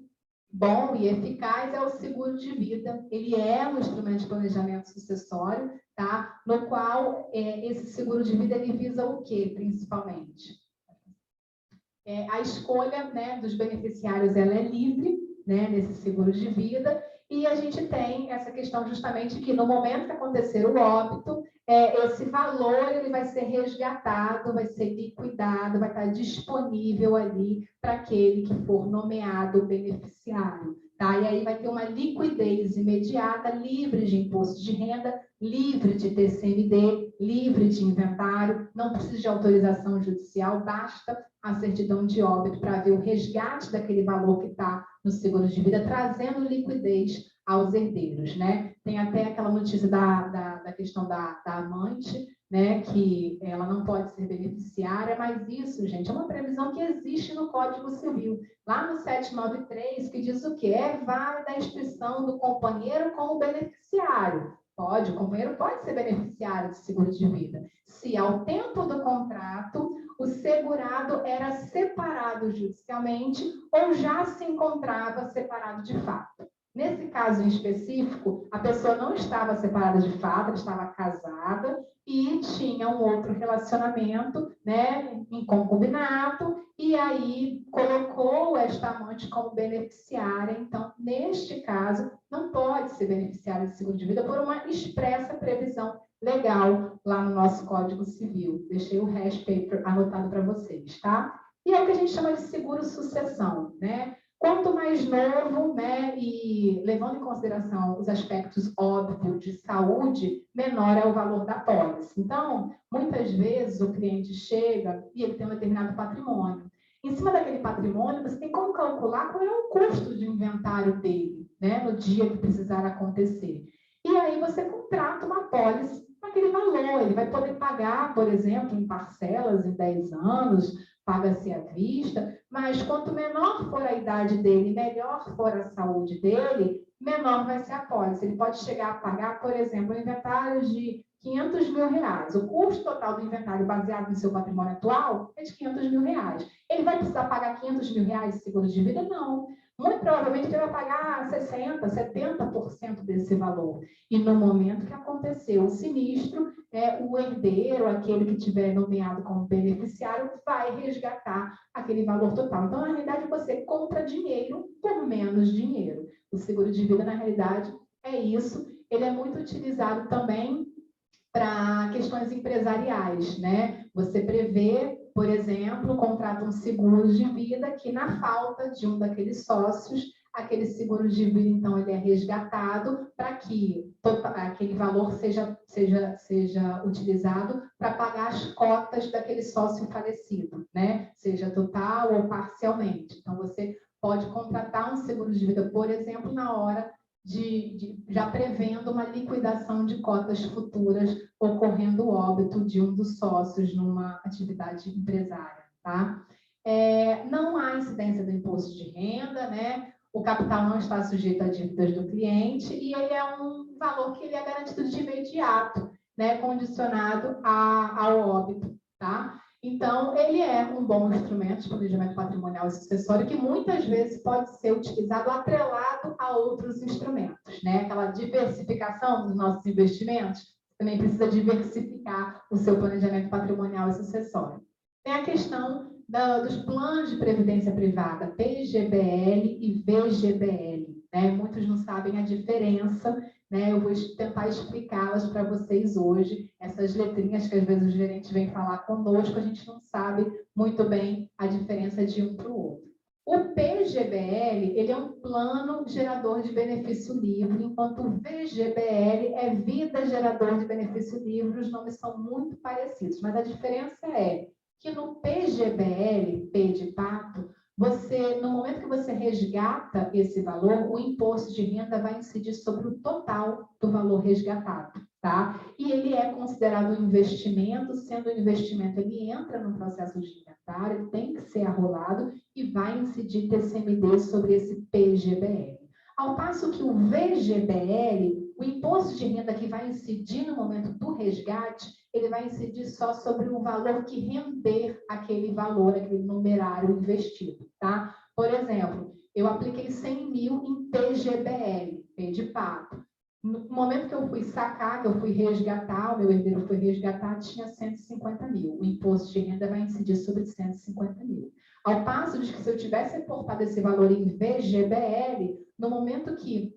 bom e eficaz é o seguro de vida. Ele é um instrumento de planejamento sucessório, tá? No qual esse seguro de vida ele visa o quê, principalmente? A escolha, né, dos beneficiários ela é livre, né, nesse seguro de vida, e a gente tem essa questão justamente que no momento que acontecer o óbito, esse valor ele vai ser resgatado, vai ser liquidado, vai estar disponível ali para aquele que for nomeado beneficiário. Tá? E aí vai ter uma liquidez imediata, livre de imposto de renda, livre de TCMD, livre de inventário, não precisa de autorização judicial, basta a certidão de óbito para ver o resgate daquele valor que está no seguro de vida, trazendo liquidez aos herdeiros, né? Tem até aquela notícia da questão da amante, né, que ela não pode ser beneficiária, mas isso, gente, é uma previsão que existe no Código Civil, lá no 793, que diz o quê? É válida a inscrição do companheiro como beneficiário. Pode, o companheiro pode ser beneficiário de seguro de vida, se ao tempo do contrato o segurado era separado judicialmente ou já se encontrava separado de fato. Nesse caso em específico, a pessoa não estava separada de fato, ela estava casada e tinha um outro relacionamento, né, em concubinato, e aí colocou esta amante como beneficiária. Então, neste caso, não pode ser beneficiária de seguro de vida por uma expressa previsão legal lá no nosso Código Civil. Deixei o hash paper anotado para vocês, tá? E é o que a gente chama de seguro-sucessão, né? Quanto mais novo, né, e levando em consideração os aspectos óbvios de saúde, menor é o valor da pólice. Então, muitas vezes o cliente chega e ele tem um determinado patrimônio. Em cima daquele patrimônio, você tem como calcular qual é o custo de inventário dele, né, no dia que precisar acontecer. E aí você contrata uma pólice com aquele valor. Ele vai poder pagar, por exemplo, em parcelas em 10 anos, paga-se à vista, mas quanto menor for a idade dele, melhor for a saúde dele, menor vai ser a pólice. Ele pode chegar a pagar, por exemplo, um inventário de R$500 mil. O custo total do inventário baseado no seu patrimônio atual é de R$500 mil. Ele vai precisar pagar R$500 mil de seguro de vida? Não. Muito provavelmente ele vai pagar 60%, 70% desse valor. E no momento que aconteceu o sinistro, o herdeiro, aquele que tiver nomeado como beneficiário, vai resgatar aquele valor total. Então, na realidade, você compra dinheiro por menos dinheiro. O seguro de vida, na realidade, é isso. Ele é muito utilizado também para questões empresariais, né? Você prevê, por exemplo, contrata um seguro de vida que, na falta de um daqueles sócios, aquele seguro de vida, então, ele é resgatado para que aquele valor seja utilizado para pagar as cotas daquele sócio falecido, né? Seja total ou parcialmente. Então, você pode contratar um seguro de vida, por exemplo, na hora já prevendo uma liquidação de cotas futuras ocorrendo o óbito de um dos sócios numa atividade empresária, tá? Não há incidência do imposto de renda, né? O capital não está sujeito a dívidas do cliente e ele é um valor que ele é garantido de imediato, né? Condicionado ao óbito, tá? Então, ele é um bom instrumento de planejamento patrimonial e sucessório que muitas vezes pode ser utilizado atrelado a outros instrumentos, né? Aquela diversificação dos nossos investimentos, também precisa diversificar o seu planejamento patrimonial e sucessório. Tem a questão dos planos de previdência privada, PGBL e VGBL, né? Muitos não sabem a diferença, né? Eu vou tentar explicá-las para vocês hoje, essas letrinhas que às vezes o gerente vem falar conosco, a gente não sabe muito bem a diferença de um para o outro. O PGBL, ele é um plano gerador de benefício livre, enquanto o VGBL é vida gerador de benefício livre, os nomes são muito parecidos, mas a diferença é que no PGBL, P de pato, no momento que você resgata esse valor, o imposto de renda vai incidir sobre o total do valor resgatado, tá? E ele é considerado um investimento, sendo um investimento, ele entra no processo de inventário, ele tem que ser arrolado e vai incidir TCMD sobre esse PGBL. Ao passo que o VGBL, o imposto de renda que vai incidir no momento do resgate, ele vai incidir só sobre o valor que render aquele valor, aquele numerário investido, tá? Por exemplo, eu apliquei 100 mil em PGBL, P de pato. No momento que eu fui sacar, que eu fui resgatar, o meu herdeiro foi resgatar, tinha 150 mil. O imposto de renda vai incidir sobre 150 mil. Ao passo de que se eu tivesse reportado esse valor em VGBL, no momento que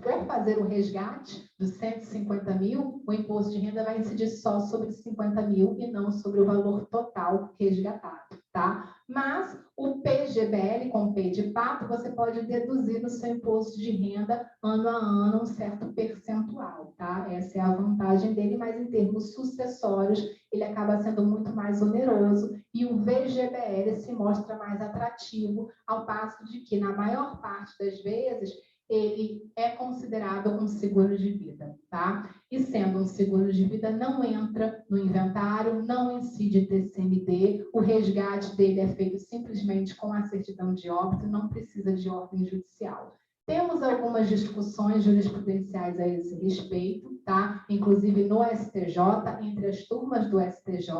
for fazer o resgate dos 150 mil, o imposto de renda vai incidir só sobre 50 mil e não sobre o valor total resgatado, tá? Mas o PGBL, com P de pato, você pode deduzir no seu imposto de renda ano a ano um certo percentual, tá? Essa é a vantagem dele, mas em termos sucessórios, ele acaba sendo muito mais oneroso e o VGBL se mostra mais atrativo, ao passo de que, na maior parte das vezes, ele é considerado um seguro de vida, tá? E sendo um seguro de vida, não entra no inventário, não incide TCMD, o resgate dele é feito simplesmente com a certidão de óbito, não precisa de ordem judicial. Temos algumas discussões jurisprudenciais a esse respeito, tá? Inclusive no STJ, entre as turmas do STJ,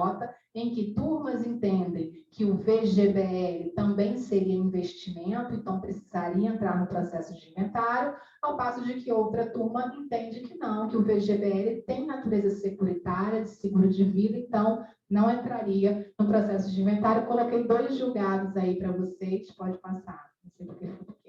em que turmas entendem que o VGBL também seria investimento, então precisaria entrar no processo de inventário, ao passo de que outra turma entende que não, que o VGBL tem natureza securitária, de seguro de vida, então não entraria no processo de inventário. Coloquei 2 julgados aí para vocês, pode passar, não sei porque foi pequeno.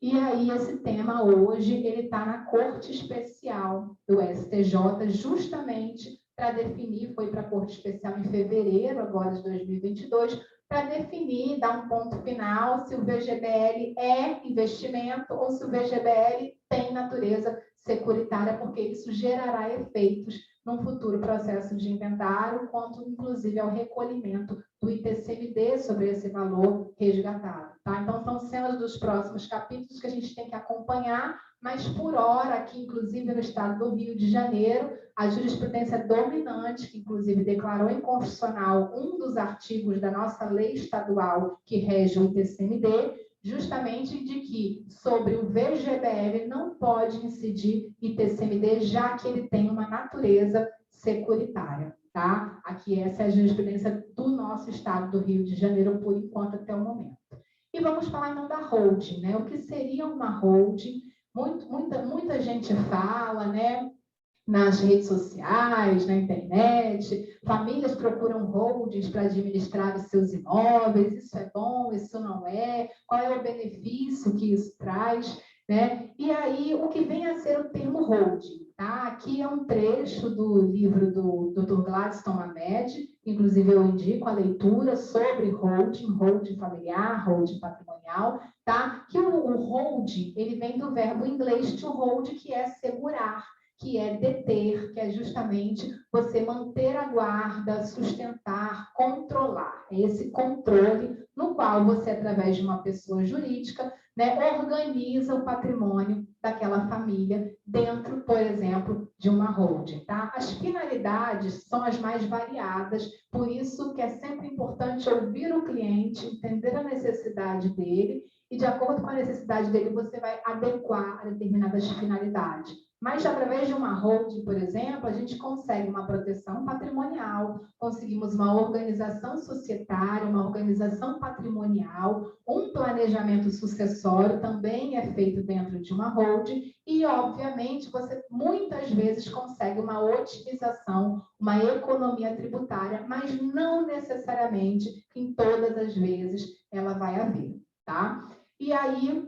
E aí, esse tema hoje, ele está na Corte Especial do STJ, justamente para definir, foi para a Corte Especial em fevereiro, agora de 2022, para definir, dar um ponto final, se o VGBL é investimento ou se o VGBL tem natureza securitária, porque isso gerará efeitos num futuro processo de inventário, quanto, inclusive, ao recolhimento do ITCMD sobre esse valor resgatado, tá? Então, são cenas dos próximos capítulos que a gente tem que acompanhar, mas por hora, aqui, inclusive no estado do Rio de Janeiro, a jurisprudência dominante, que inclusive declarou inconstitucional um dos artigos da nossa lei estadual que rege o ITCMD, justamente de que sobre o VGBL não pode incidir ITCMD, já que ele tem uma natureza securitária, tá? Aqui essa é a jurisprudência do nosso estado do Rio de Janeiro, por enquanto, até o momento. E vamos falar então da holding, né? O que seria uma holding? Muita gente fala, né? Nas redes sociais, na internet, famílias procuram holdings para administrar os seus imóveis, isso é bom, isso não é, qual é o benefício que isso traz, né? E aí, o que vem a ser o termo holding, tá? Aqui é um trecho do livro do Dr. Gladstone Hamed, inclusive eu indico a leitura sobre holding familiar, holding patrimonial, tá? Que o holding, ele vem do verbo inglês to hold, que é segurar, que é deter, que é justamente você manter a guarda, sustentar, controlar. É esse controle no qual você, através de uma pessoa jurídica, né, organiza o patrimônio daquela família dentro, por exemplo, de uma holding. Tá? As finalidades são as mais variadas, por isso que é sempre importante ouvir o cliente, entender a necessidade dele, e de acordo com a necessidade dele, você vai adequar a determinadas finalidades. Mas, através de uma holding, por exemplo, a gente consegue uma proteção patrimonial, conseguimos uma organização societária, uma organização patrimonial, um planejamento sucessório também é feito dentro de uma holding e, obviamente, você muitas vezes consegue uma otimização, uma economia tributária, mas não necessariamente em todas as vezes ela vai haver, tá? E aí,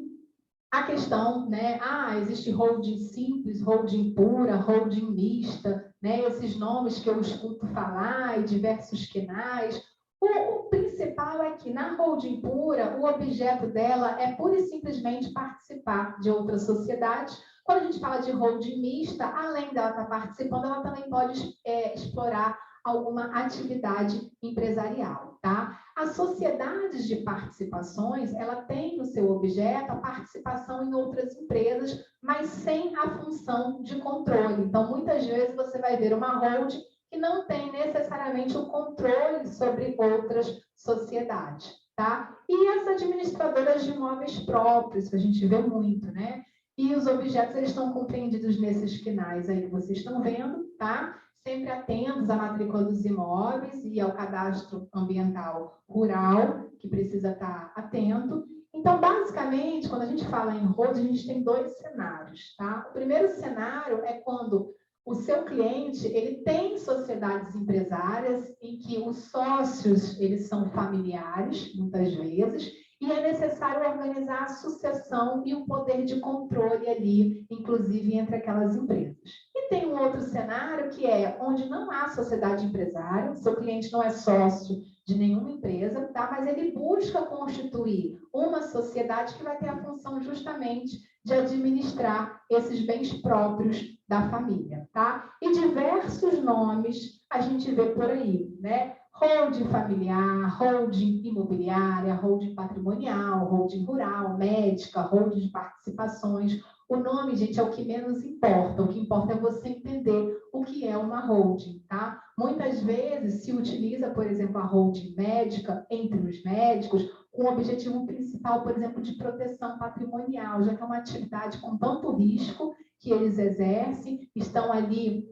a questão, né? Existe holding simples, holding pura, holding mista, né? Esses nomes que eu escuto falar e diversos quinais. O principal é que na holding pura, o objeto dela é pura e simplesmente participar de outras sociedades. Quando a gente fala de holding mista, além dela estar participando, ela também pode explorar alguma atividade empresarial, tá? As sociedades de participações, ela tem no seu objeto a participação em outras empresas, mas sem a função de controle. Então, muitas vezes você vai ver uma holding que não tem necessariamente o controle sobre outras sociedades, tá? E as administradoras de imóveis próprios, que a gente vê muito, né? E os objetos, eles estão compreendidos nesses quinais aí que vocês estão vendo, tá? Sempre atentos à matrícula dos imóveis e ao cadastro ambiental rural, que precisa estar atento. Então, basicamente, quando a gente fala em holding, a gente tem dois cenários, tá? O primeiro cenário é quando o seu cliente, ele tem sociedades empresárias em que os sócios, eles são familiares, muitas vezes, e é necessário organizar a sucessão e o poder de controle ali, inclusive entre aquelas empresas. E tem um outro cenário que é onde não há sociedade empresária, seu cliente não é sócio de nenhuma empresa, tá? Mas ele busca constituir uma sociedade que vai ter a função justamente de administrar esses bens próprios da família, tá? E diversos nomes a gente vê por aí, né? Holding familiar, holding imobiliária, holding patrimonial, holding rural, médica, holding de participações. O nome, gente, é o que menos importa. O que importa é você entender o que é uma holding, tá? Muitas vezes se utiliza, por exemplo, a holding médica entre os médicos com o objetivo principal, por exemplo, de proteção patrimonial, já que é uma atividade com tanto risco que eles exercem, estão ali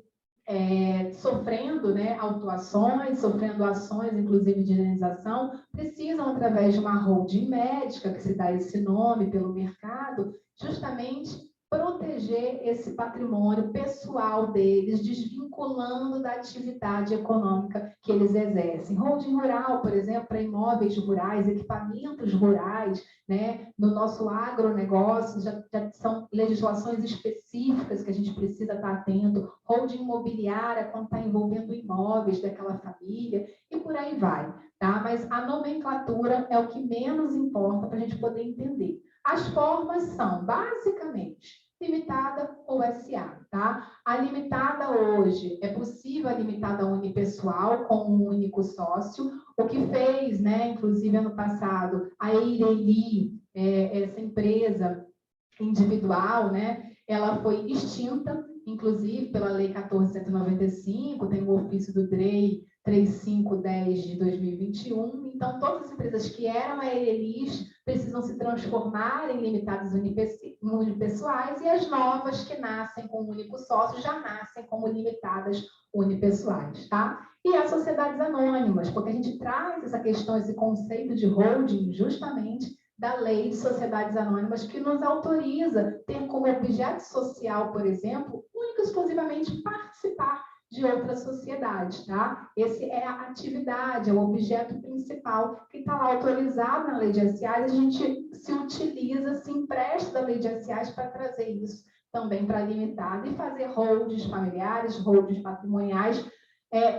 sofrendo, né, autuações, sofrendo ações, inclusive de indenização, precisam, através de uma holding médica, que se dá esse nome pelo mercado, justamente proteger esse patrimônio pessoal deles, desvinculando da atividade econômica que eles exercem. Holding rural, por exemplo, para imóveis rurais, equipamentos rurais, né? No nosso agronegócio, já são legislações específicas que a gente precisa estar atento. Holding imobiliária, quando está envolvendo imóveis daquela família, e por aí vai, tá? Mas a nomenclatura é o que menos importa para a gente poder entender. As formas são, basicamente, limitada ou SA, tá? A limitada hoje, é possível a limitada unipessoal com um único sócio, o que fez, né, inclusive ano passado, a Eireli, essa empresa individual, né, ela foi extinta, inclusive pela Lei 14.195, tem o ofício do DREI 3510 de 2021. Então, todas as empresas que eram ELIs precisam se transformar em limitadas unipessoais, e as novas que nascem com um único sócio já nascem como limitadas unipessoais, tá? E as sociedades anônimas, porque a gente traz essa questão, esse conceito de holding justamente da Lei de Sociedades Anônimas, que nos autoriza ter como objeto social, por exemplo, único e exclusivamente participar de outras sociedades, tá? Esse é a atividade, é o objeto principal que está lá autorizado na Lei de SAs. A gente se utiliza, se empresta da Lei de SAs para trazer isso também para limitada e fazer holdings familiares, holdings patrimoniais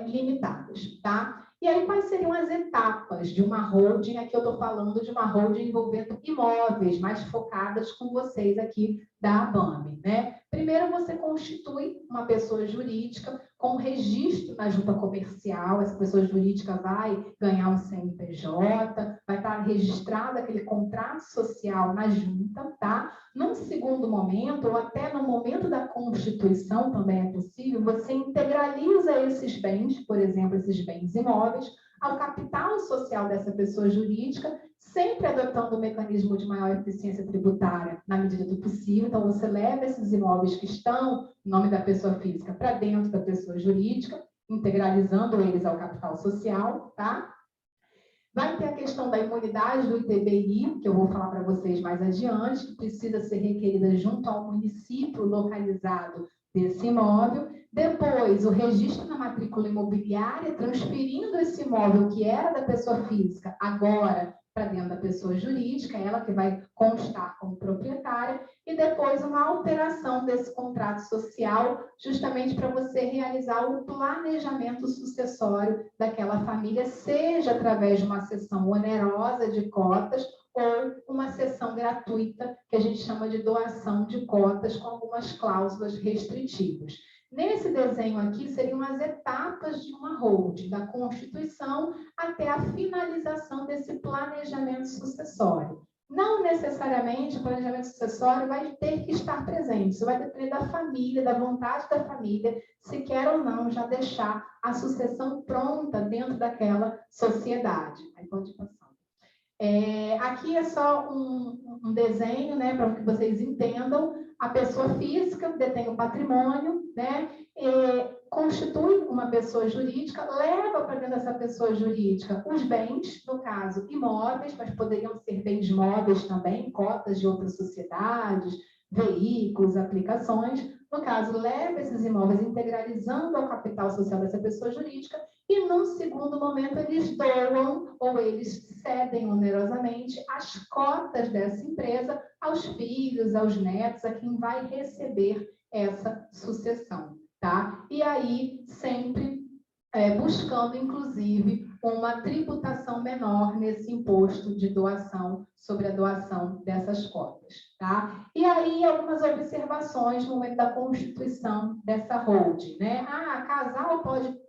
limitados, tá? E aí, quais seriam as etapas de uma holding? Aqui eu estou falando de uma holding envolvendo imóveis, mais focadas com vocês aqui da ABAME, né? Primeiro, você constitui uma pessoa jurídica com registro na junta comercial. Essa pessoa jurídica vai ganhar um CNPJ, vai estar registrado aquele contrato social na junta, tá? Num segundo momento, ou até no momento da constituição, também é possível, você integraliza esses bens, por exemplo, esses bens imóveis, ao capital social dessa pessoa jurídica, sempre adotando um mecanismo de maior eficiência tributária na medida do possível. Então, você leva esses imóveis que estão no nome da pessoa física para dentro da pessoa jurídica, integralizando eles ao capital social, tá? Vai ter a questão da imunidade do ITBI, que eu vou falar para vocês mais adiante, que precisa ser requerida junto ao município localizado desse imóvel. Depois, o registro na matrícula imobiliária, transferindo esse imóvel que era da pessoa física, agora para dentro da pessoa jurídica, ela que vai constar como proprietária, e depois uma alteração desse contrato social, justamente para você realizar o planejamento sucessório daquela família, seja através de uma cessão onerosa de cotas ou uma cessão gratuita, que a gente chama de doação de cotas, com algumas cláusulas restritivas. Nesse desenho aqui, seriam as etapas de uma holding, da constituição até a finalização desse planejamento sucessório. Não necessariamente o planejamento sucessório vai ter que estar presente, isso vai depender da família, da vontade da família, se quer ou não já deixar a sucessão pronta dentro daquela sociedade. Aí pode passar. Aqui é só um desenho, né, para que vocês entendam. A pessoa física detém o patrimônio, né, constitui uma pessoa jurídica, leva para dentro dessa pessoa jurídica os bens, no caso, imóveis, mas poderiam ser bens móveis também, cotas de outras sociedades, veículos, aplicações. No caso, leva esses imóveis integralizando ao capital social dessa pessoa jurídica e, num segundo momento, eles doam ou eles cedem onerosamente as cotas dessa empresa aos filhos, aos netos, a quem vai receber essa sucessão, tá? E aí, sempre buscando, inclusive, uma tributação menor nesse imposto de doação sobre a doação dessas cotas, tá? E aí, algumas observações no momento da constituição dessa holding, né? Casal pode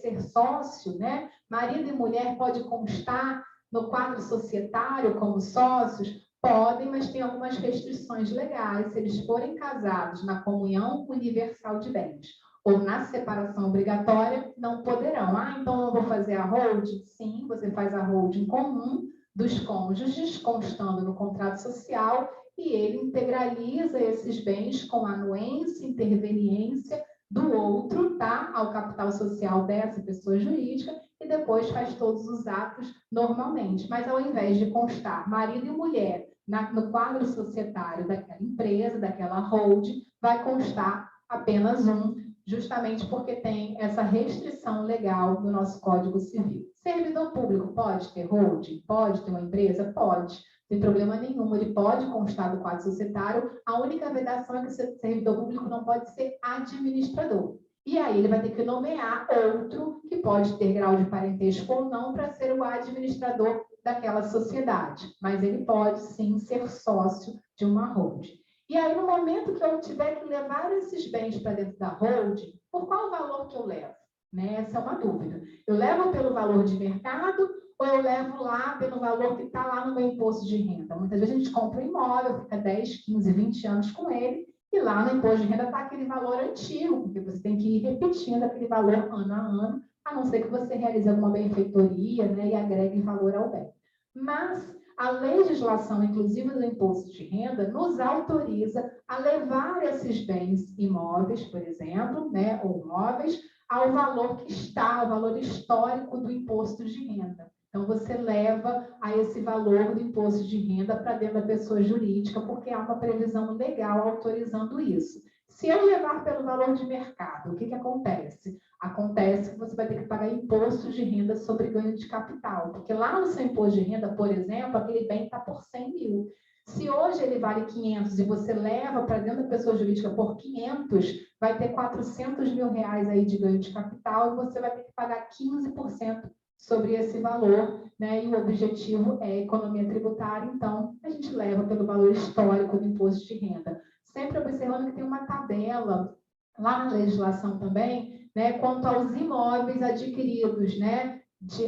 ser sócio, né? Marido e mulher pode constar no quadro societário como sócios? Podem, mas tem algumas restrições legais se eles forem casados na comunhão universal de bens ou na separação obrigatória, não poderão. Então eu vou fazer a holding? Sim, você faz a holding comum dos cônjuges, constando no contrato social, e ele integraliza esses bens com anuência e interveniência do outro, tá? Ao capital social dessa pessoa jurídica, e depois faz todos os atos normalmente. Mas ao invés de constar marido e mulher no quadro societário daquela empresa, daquela holding, vai constar apenas um, justamente porque tem essa restrição legal no nosso Código Civil. Servidor público pode ter holding? Pode ter uma empresa? Pode. Não tem problema nenhum, ele pode constar do quadro societário. A única vedação é que o servidor público não pode ser administrador. E aí ele vai ter que nomear outro que pode ter grau de parentesco ou não para ser o administrador daquela sociedade. Mas ele pode, sim, ser sócio de uma holding. E aí, no momento que eu tiver que levar esses bens para dentro da holding, por qual valor que eu levo? Né? Essa é uma dúvida. Eu levo pelo valor de mercado ou eu levo lá pelo valor que está lá no meu imposto de renda? Muitas vezes a gente compra um imóvel, fica 10, 15, 20 anos com ele, E lá no imposto de renda está aquele valor antigo, porque você tem que ir repetindo aquele valor ano a ano, a não ser que você realize alguma benfeitoria, né, e agregue valor ao bem. Mas a legislação, inclusive do imposto de renda, nos autoriza a levar esses bens imóveis, por exemplo, né, ou móveis, ao valor que está, ao valor histórico do imposto de renda. Então, você leva a esse valor do imposto de renda para dentro da pessoa jurídica, porque há uma previsão legal autorizando isso. Se eu levar pelo valor de mercado, o que acontece? Acontece que você vai ter que pagar imposto de renda sobre ganho de capital, porque lá no seu imposto de renda, por exemplo, aquele bem está por 100 mil. Se hoje ele vale 500 e você leva para dentro da pessoa jurídica por 500, vai ter 400 mil reais aí de ganho de capital e você vai ter que pagar 15% sobre esse valor, né? E o objetivo é economia tributária, então a gente leva pelo valor histórico do imposto de renda. Sempre observando que tem uma tabela lá na legislação também, né, quanto aos imóveis adquiridos, né,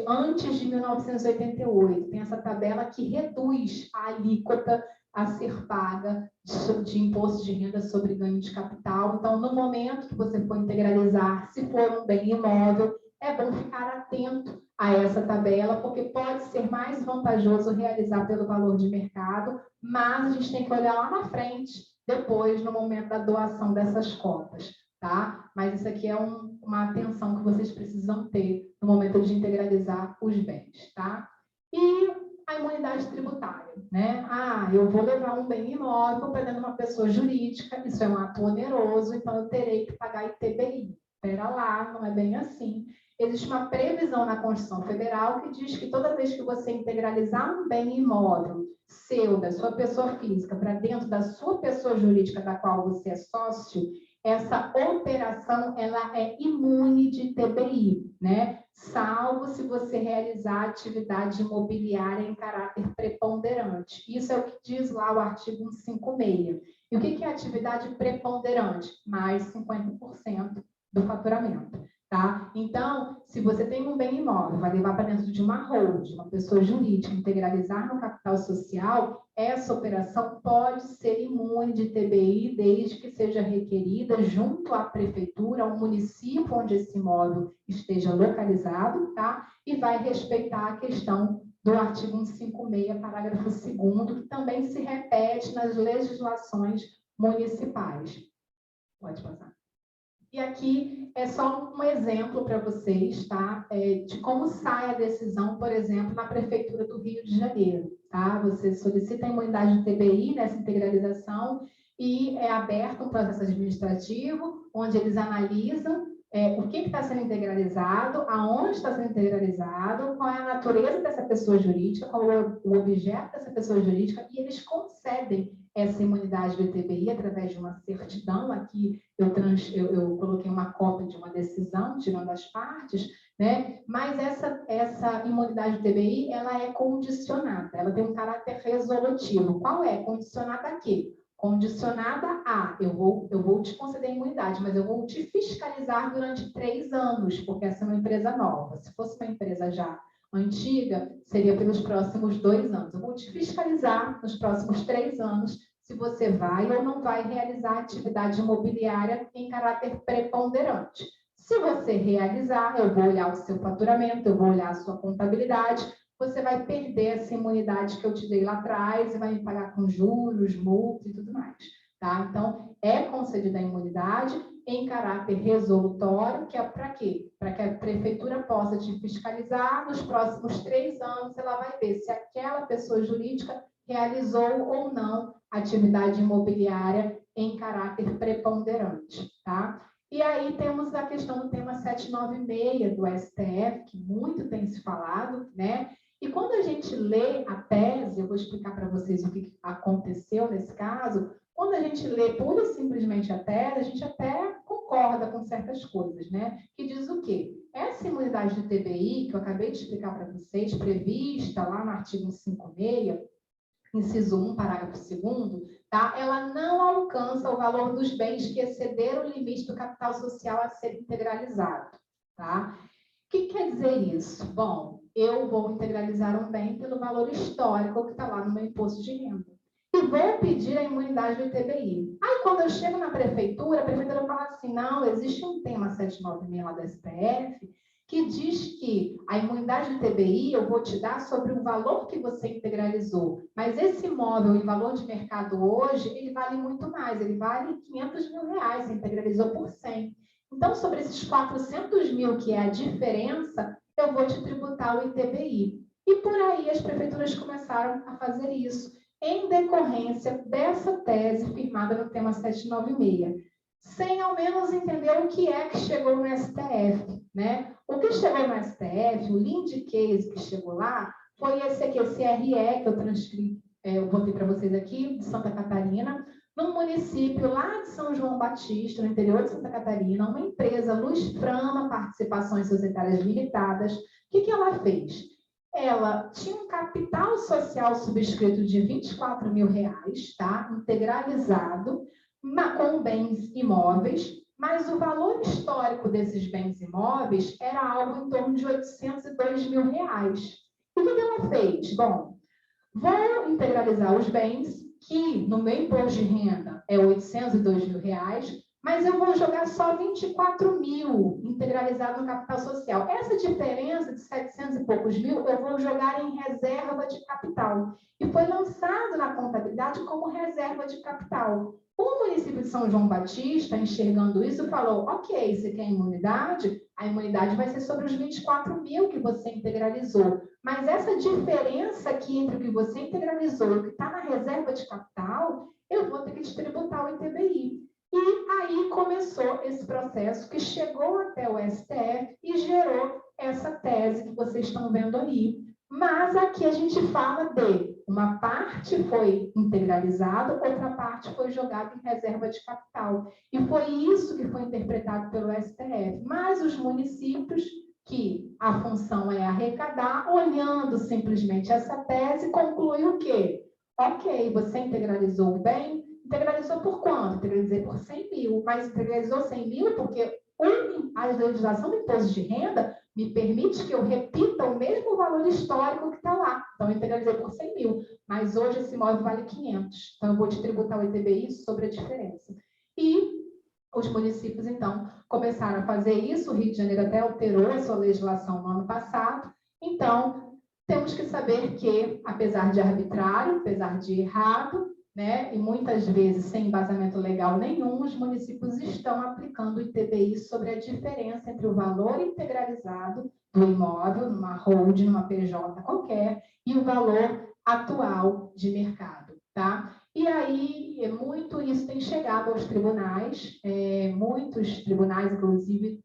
antes de 1988. Tem essa tabela que reduz a alíquota a ser paga de imposto de renda sobre ganho de capital. Então, no momento que você for integralizar, se for um bem imóvel, é bom ficar atento a essa tabela, porque pode ser mais vantajoso realizar pelo valor de mercado, mas a gente tem que olhar lá na frente, depois, no momento da doação dessas cotas, tá? Mas isso aqui é uma atenção que vocês precisam ter no momento de integralizar os bens, tá? E a imunidade tributária, né? Eu vou levar um bem imóvel para dentro de uma pessoa jurídica, isso é um ato oneroso, então eu terei que pagar ITBI. Espera lá, não é bem assim. Existe uma previsão na Constituição Federal que diz que toda vez que você integralizar um bem imóvel seu, da sua pessoa física, para dentro da sua pessoa jurídica da qual você é sócio, essa operação ela é imune de TBI, né? Salvo se você realizar atividade imobiliária em caráter preponderante. Isso é o que diz lá o artigo 156. E o que é atividade preponderante? Mais 50% do faturamento. Tá? Então, se você tem um bem imóvel, vai levar para dentro de uma holding, uma pessoa jurídica, integralizar no capital social, essa operação pode ser imune de TBI, desde que seja requerida junto à prefeitura, ao município onde esse imóvel esteja localizado, tá? E vai respeitar a questão do artigo 156, parágrafo 2º, que também se repete nas legislações municipais. Pode passar. E aqui é só um exemplo para vocês, tá? De como sai a decisão, por exemplo, na Prefeitura do Rio de Janeiro, tá? Você solicita a imunidade do TBI nessa integralização e é aberto um processo administrativo, onde eles analisam o que está sendo integralizado, aonde está sendo integralizado, qual é a natureza dessa pessoa jurídica, qual é o objeto dessa pessoa jurídica, e eles concedem essa imunidade do TBI através de uma certidão. Aqui eu coloquei uma cópia de uma decisão, tirando as partes, né? Mas essa imunidade do TBI, ela é condicionada, ela tem um caráter resolutivo. Qual é? Condicionada a quê? Condicionada a, eu vou te conceder a imunidade, mas eu vou te fiscalizar durante 3 anos, porque essa é uma empresa nova. Se fosse uma empresa já antiga, seria pelos próximos 2 anos. Eu vou te fiscalizar nos próximos 3 anos se você vai ou não vai realizar atividade imobiliária em caráter preponderante. Se você realizar, eu vou olhar o seu faturamento, eu vou olhar a sua contabilidade, você vai perder essa imunidade que eu te dei lá atrás e vai me pagar com juros, multas e tudo mais. Tá? Então, é concedida a imunidade em caráter resolutório, que é para quê? Para que a prefeitura possa te fiscalizar nos próximos 3 anos, ela vai ver se aquela pessoa jurídica realizou ou não atividade imobiliária em caráter preponderante, tá? E aí temos a questão do tema 796 do STF, que muito tem se falado, né? E quando a gente lê a tese, eu vou explicar para vocês o que aconteceu nesse caso. Quando a gente lê pura e simplesmente a tese, a gente até concorda com certas coisas, né? Que diz o quê? Essa imunidade do TBI, que eu acabei de explicar para vocês, prevista lá no artigo 156, inciso 1, parágrafo 2º, tá? Ela não alcança o valor dos bens que excederam o limite do capital social a ser integralizado, tá? O que quer dizer isso? Bom, eu vou integralizar um bem pelo valor histórico que está lá no meu imposto de renda. e vou pedir a imunidade do ITBI. Aí, quando eu chego na prefeitura, a prefeitura fala assim, não, existe um tema 796 lá da STF, que diz que a imunidade do ITBI eu vou te dar sobre o valor que você integralizou. Mas esse imóvel em valor de mercado hoje, ele vale muito mais, ele vale R$500 mil, você integralizou por 100. Então, sobre esses 400 mil, que é a diferença, eu vou te tributar o ITBI. E por aí as prefeituras começaram a fazer isso, em decorrência dessa tese firmada no tema 796, sem ao menos entender o que é que chegou no STF, né? O que chegou no STF, o lead case que chegou lá, foi esse aqui, esse CRE, que eu transcrevi, eu botei para vocês aqui, de Santa Catarina, num município lá de São João Batista, no interior de Santa Catarina, uma empresa, Luz Frama Participações Societárias Limitadas. O que ela fez? Ela tinha um capital social subscrito de R$24 mil, tá? Integralizado, com bens imóveis, mas o valor histórico desses bens imóveis era algo em torno de R$802 mil. E o que ela fez? Bom, vou integralizar os bens, que no meu imposto de renda é R$802 mil, mas eu vou jogar só 24 mil integralizado no capital social. Essa diferença de 700 e poucos mil, eu vou jogar em reserva de capital. E foi lançado na contabilidade como reserva de capital. O município de São João Batista, enxergando isso, falou, ok, você quer imunidade? A imunidade vai ser sobre os 24 mil que você integralizou. Mas essa diferença aqui entre o que você integralizou e o que está na reserva de capital, eu vou ter que te tributar o ITBI. E aí começou esse processo que chegou até o STF e gerou essa tese que vocês estão vendo aí. Mas aqui a gente fala de uma parte foi integralizada, outra parte foi jogada em reserva de capital. E foi isso que foi interpretado pelo STF. Mas os municípios, que a função é arrecadar, olhando simplesmente essa tese, conclui o quê? Ok, você integralizou o bem, integralizou por quanto? Integralizei por 100 mil, mas integralizou 100 mil porque a legislação do imposto de renda me permite que eu repita o mesmo valor histórico que está lá. Então, eu integralizei por 100 mil, mas hoje esse imóvel vale 500. Então, eu vou te tributar o ITBI sobre a diferença. E os municípios, então, começaram a fazer isso. O Rio de Janeiro até alterou a sua legislação no ano passado. Então, temos que saber que, apesar de arbitrário, apesar de errado, né, e muitas vezes sem embasamento legal nenhum, os municípios estão aplicando o ITBI sobre a diferença entre o valor integralizado do imóvel, numa holding, numa PJ qualquer, e o valor atual de mercado, tá? E aí, muito isso tem chegado aos tribunais, muitos tribunais, inclusive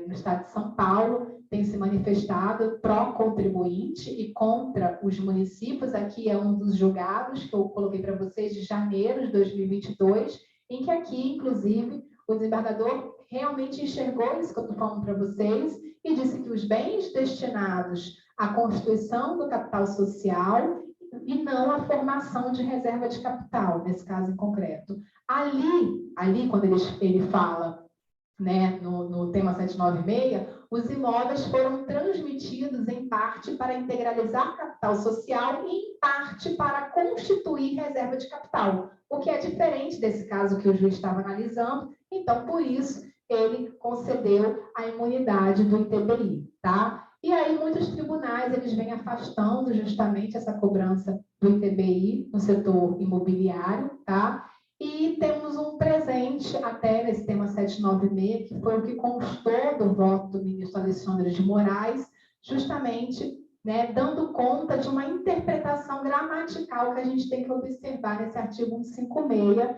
no estado de São Paulo, têm se manifestado pró-contribuinte e contra os municípios. Aqui é um dos julgados que eu coloquei para vocês de janeiro de 2022, em que aqui, inclusive, o desembargador realmente enxergou isso que eu estou falando para vocês e disse que os bens destinados à constituição do capital social e não à formação de reserva de capital, nesse caso em concreto. Ali quando ele fala, né, no tema 796, os imóveis foram transmitidos em parte para integralizar capital social e em parte para constituir reserva de capital, o que é diferente desse caso que o juiz estava analisando. Então, por isso, ele concedeu a imunidade do ITBI, tá? E aí, muitos tribunais, eles vêm afastando justamente essa cobrança do ITBI no setor imobiliário, tá? E temos um presente até nesse tema 796, que foi o que constou do voto do ministro Alexandre de Moraes, justamente, né, dando conta de uma interpretação gramatical que a gente tem que observar nesse artigo 156,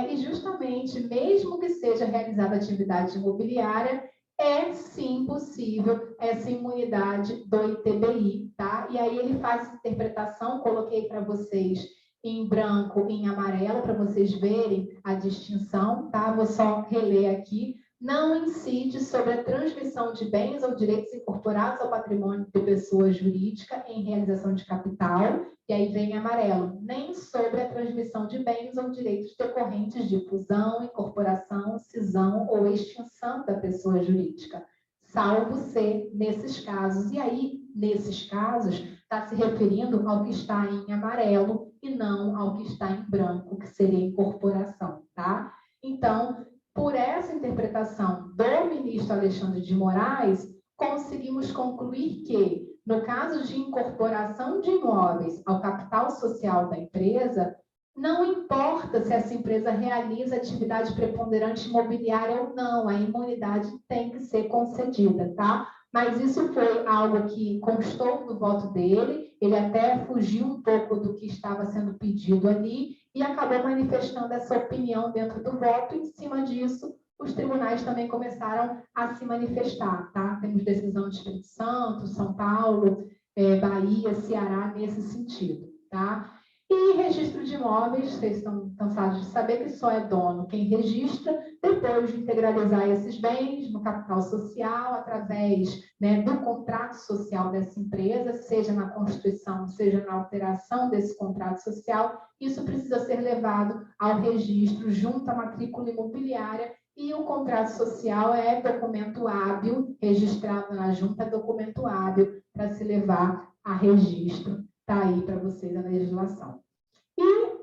e justamente, mesmo que seja realizada atividade imobiliária, é sim possível essa imunidade do ITBI, tá? E aí ele faz essa interpretação, coloquei para vocês em branco e em amarelo, para vocês verem a distinção, tá? Vou só reler aqui. Não incide sobre a transmissão de bens ou direitos incorporados ao patrimônio de pessoa jurídica em realização de capital, e aí vem em amarelo, nem sobre a transmissão de bens ou direitos decorrentes de fusão, incorporação, cisão ou extinção da pessoa jurídica, salvo ser nesses casos. E aí, nesses casos, está se referindo ao que está em amarelo e não ao que está em branco, que seria incorporação, tá? Então, por essa interpretação do ministro Alexandre de Moraes, conseguimos concluir que, no caso de incorporação de imóveis ao capital social da empresa, não importa se essa empresa realiza atividade preponderante imobiliária ou não, a imunidade tem que ser concedida, tá? Mas isso foi algo que constou no voto dele, ele até fugiu um pouco do que estava sendo pedido ali e acabou manifestando essa opinião dentro do voto, e em cima disso, os tribunais também começaram a se manifestar, tá? Temos decisão de Espírito Santo, São Paulo, Bahia, Ceará, nesse sentido, tá? E registro de imóveis, vocês estão cansados de saber que só é dono quem registra, depois de integralizar esses bens no capital social, através, né, do contrato social dessa empresa, seja na constituição, seja na alteração desse contrato social, isso precisa ser levado ao registro junto à matrícula imobiliária, e o contrato social é documento hábil, registrado na junta, é documento hábil para se levar a registro. Está aí para vocês a legislação. E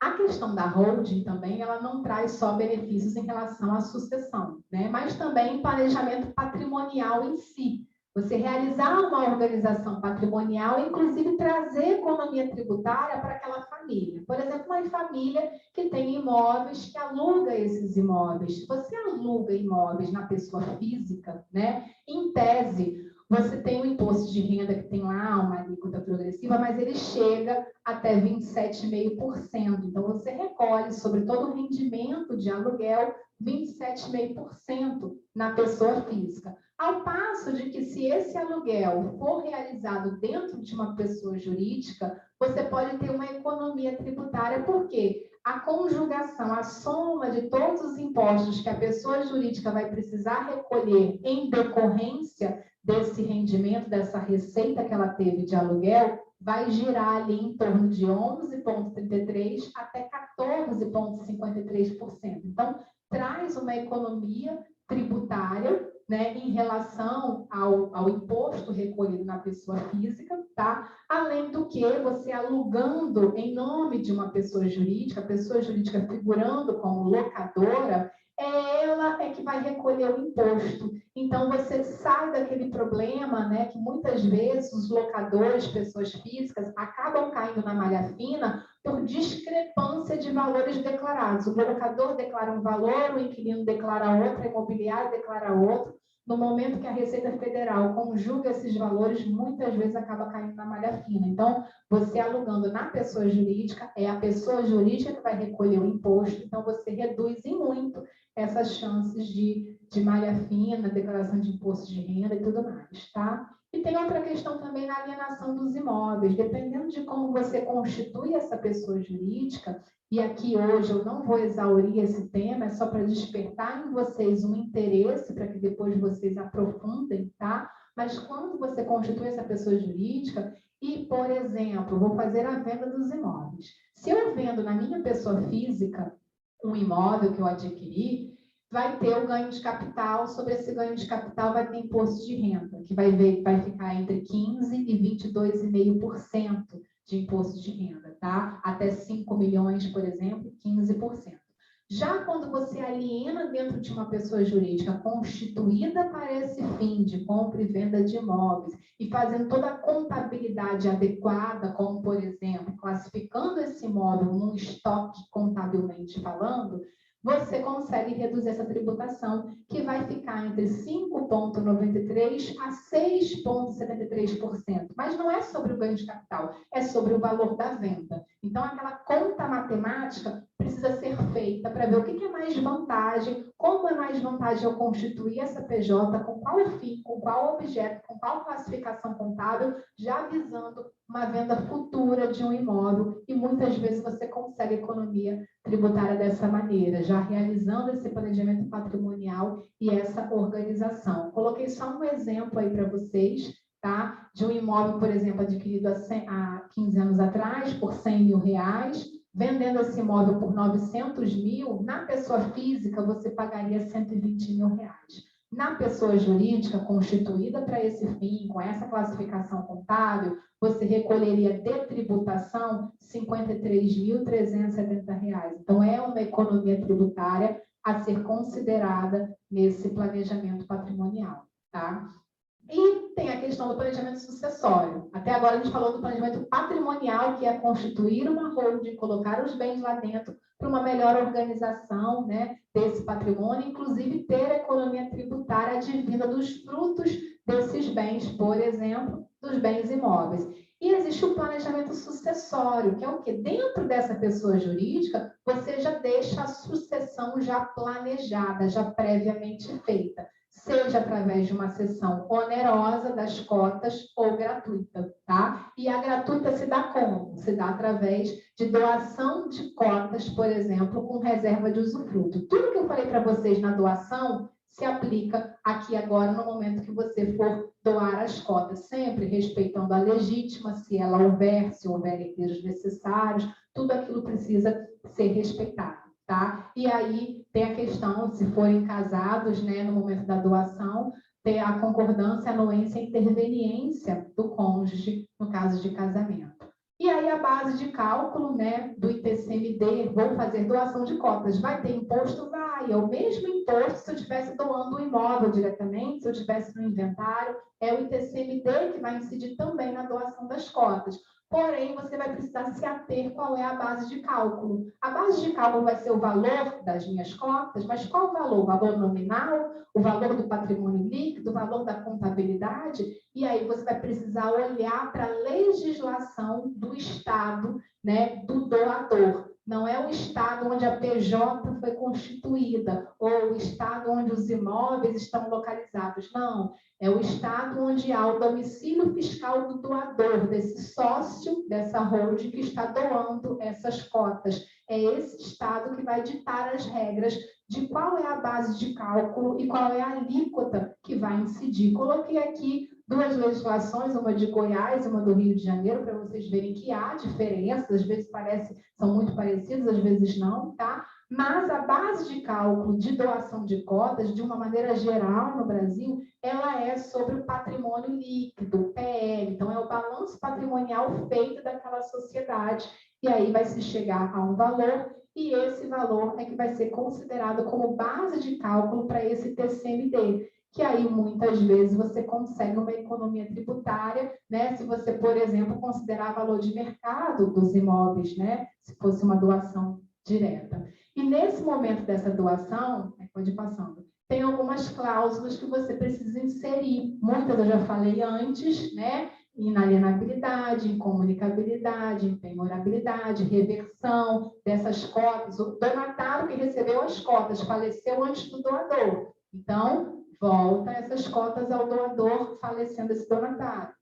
a questão da holding também, ela não traz só benefícios em relação à sucessão, né? Mas também planejamento patrimonial em si. Você realizar uma organização patrimonial, inclusive trazer economia tributária para aquela família. Por exemplo, uma família que tem imóveis, que aluga esses imóveis. Se você aluga imóveis na pessoa física, né? Em tese, você tem um imposto de renda que tem lá uma alíquota progressiva, mas ele chega até 27,5%. Então, você recolhe sobre todo o rendimento de aluguel 27,5% na pessoa física. Ao passo de que, se esse aluguel for realizado dentro de uma pessoa jurídica, você pode ter uma economia tributária, porque a conjugação, a soma de todos os impostos que a pessoa jurídica vai precisar recolher em decorrência desse rendimento, dessa receita que ela teve de aluguel, vai girar ali em torno de 11,33% até 14,53%. Então, traz uma economia tributária, né, em relação ao imposto recolhido na pessoa física, tá? Além do que, você alugando em nome de uma pessoa jurídica, a pessoa jurídica figurando como locadora, ela é que vai recolher o imposto. Então, você sai daquele problema, né, que muitas vezes os locadores, pessoas físicas, acabam caindo na malha fina por discrepância de valores declarados. O locador declara um valor, o inquilino declara outro, a imobiliária declara outro. No momento que a Receita Federal conjuga esses valores, muitas vezes acaba caindo na malha fina. Então, você alugando na pessoa jurídica, é a pessoa jurídica que vai recolher o imposto, então você reduz em muito essas chances de malha fina, declaração de imposto de renda e tudo mais, tá? E tem outra questão também na alienação dos imóveis. Dependendo de como você constitui essa pessoa jurídica, e aqui hoje eu não vou exaurir esse tema, é só para despertar em vocês um interesse, para que depois vocês aprofundem, tá? Mas quando você constitui essa pessoa jurídica, e, por exemplo, vou fazer a venda dos imóveis. Se eu vendo na minha pessoa física um imóvel que eu adquiri, vai ter o ganho de capital. Sobre esse ganho de capital vai ter imposto de renda, que vai ficar entre 15% e 22,5% de imposto de renda, tá? Até 5 milhões, por exemplo, 15%. Já quando você aliena dentro de uma pessoa jurídica constituída para esse fim de compra e venda de imóveis e fazendo toda a contabilidade adequada, como, por exemplo, classificando esse imóvel num estoque contabilmente falando, você consegue reduzir essa tributação, que vai ficar entre 5,93% a 6,73%. Mas não é sobre o ganho de capital, é sobre o valor da venda. Então, aquela conta matemática precisa ser feita para ver o que é mais vantagem, como é mais vantagem eu constituir essa PJ, com qual fim, com qual objeto, com qual classificação contábil, já visando uma venda futura de um imóvel, e muitas vezes você consegue economia tributária dessa maneira, já realizando esse planejamento patrimonial e essa organização. Coloquei só um exemplo aí para vocês, tá? De um imóvel, por exemplo, adquirido há 15 anos atrás, por R$100 mil, vendendo esse imóvel por 900 mil, na pessoa física você pagaria R$120 mil. Na pessoa jurídica constituída para esse fim, com essa classificação contábil, você recolheria de tributação R$ 53.370. Então, é uma economia tributária a ser considerada nesse planejamento patrimonial, tá? E tem a questão do planejamento sucessório. Até agora a gente falou do planejamento patrimonial, que é constituir uma holding, colocar os bens lá dentro para uma melhor organização, né, desse patrimônio, inclusive ter a economia tributária advinda dos frutos desses bens, por exemplo, dos bens imóveis. E existe o planejamento sucessório, que é o quê? Dentro dessa pessoa jurídica, você já deixa a sucessão já planejada, já previamente feita, seja através de uma cessão onerosa das cotas ou gratuita, tá? E a gratuita se dá como? Se dá através de doação de cotas, por exemplo, com reserva de usufruto. Tudo que eu falei para vocês na doação se aplica aqui agora no momento que você for doar as cotas, sempre respeitando a legítima, se ela houver, se houver herdeiros necessários, tudo aquilo precisa ser respeitado, tá? E aí tem a questão, se forem casados, né, no momento da doação, ter a concordância, anuência e interveniência do cônjuge no caso de casamento. E aí a base de cálculo, né, do ITCMD, vou fazer doação de cotas, vai ter imposto? Vai, é o mesmo imposto se eu estivesse doando o imóvel diretamente, se eu estivesse no inventário, é o ITCMD que vai incidir também na doação das cotas. Porém, você vai precisar se ater qual é a base de cálculo. A base de cálculo vai ser o valor das minhas cotas, mas qual o valor? O valor nominal, o valor do patrimônio líquido, o valor da contabilidade? E aí você vai precisar olhar para a legislação do Estado, né, do doador. Não é o Estado onde a PJ foi constituída, ou o Estado onde os imóveis estão localizados. Não, é o Estado onde há o domicílio fiscal do doador, desse sócio, dessa holding que está doando essas cotas. É esse Estado que vai ditar as regras de qual é a base de cálculo e qual é a alíquota que vai incidir. Coloquei aqui duas legislações, uma de Goiás e uma do Rio de Janeiro, para vocês verem que há diferenças, às vezes são muito parecidas, às vezes não, tá? Mas a base de cálculo de doação de cotas, de uma maneira geral no Brasil, ela é sobre o patrimônio líquido, o PL. Então, é o balanço patrimonial feito daquela sociedade. E aí vai se chegar a um valor, e esse valor é que vai ser considerado como base de cálculo para esse TCMD, que aí muitas vezes você consegue uma economia tributária, né? Se você, por exemplo, considerar valor de mercado dos imóveis, né? Se fosse uma doação direta. E nesse momento dessa doação, pode ir passando, tem algumas cláusulas que você precisa inserir. Muitas eu já falei antes, né? Inalienabilidade, incomunicabilidade, impenhorabilidade, reversão dessas cotas. O donatário que recebeu as cotas faleceu antes do doador. Então, volta essas cotas ao doador, falecendo esse donatário.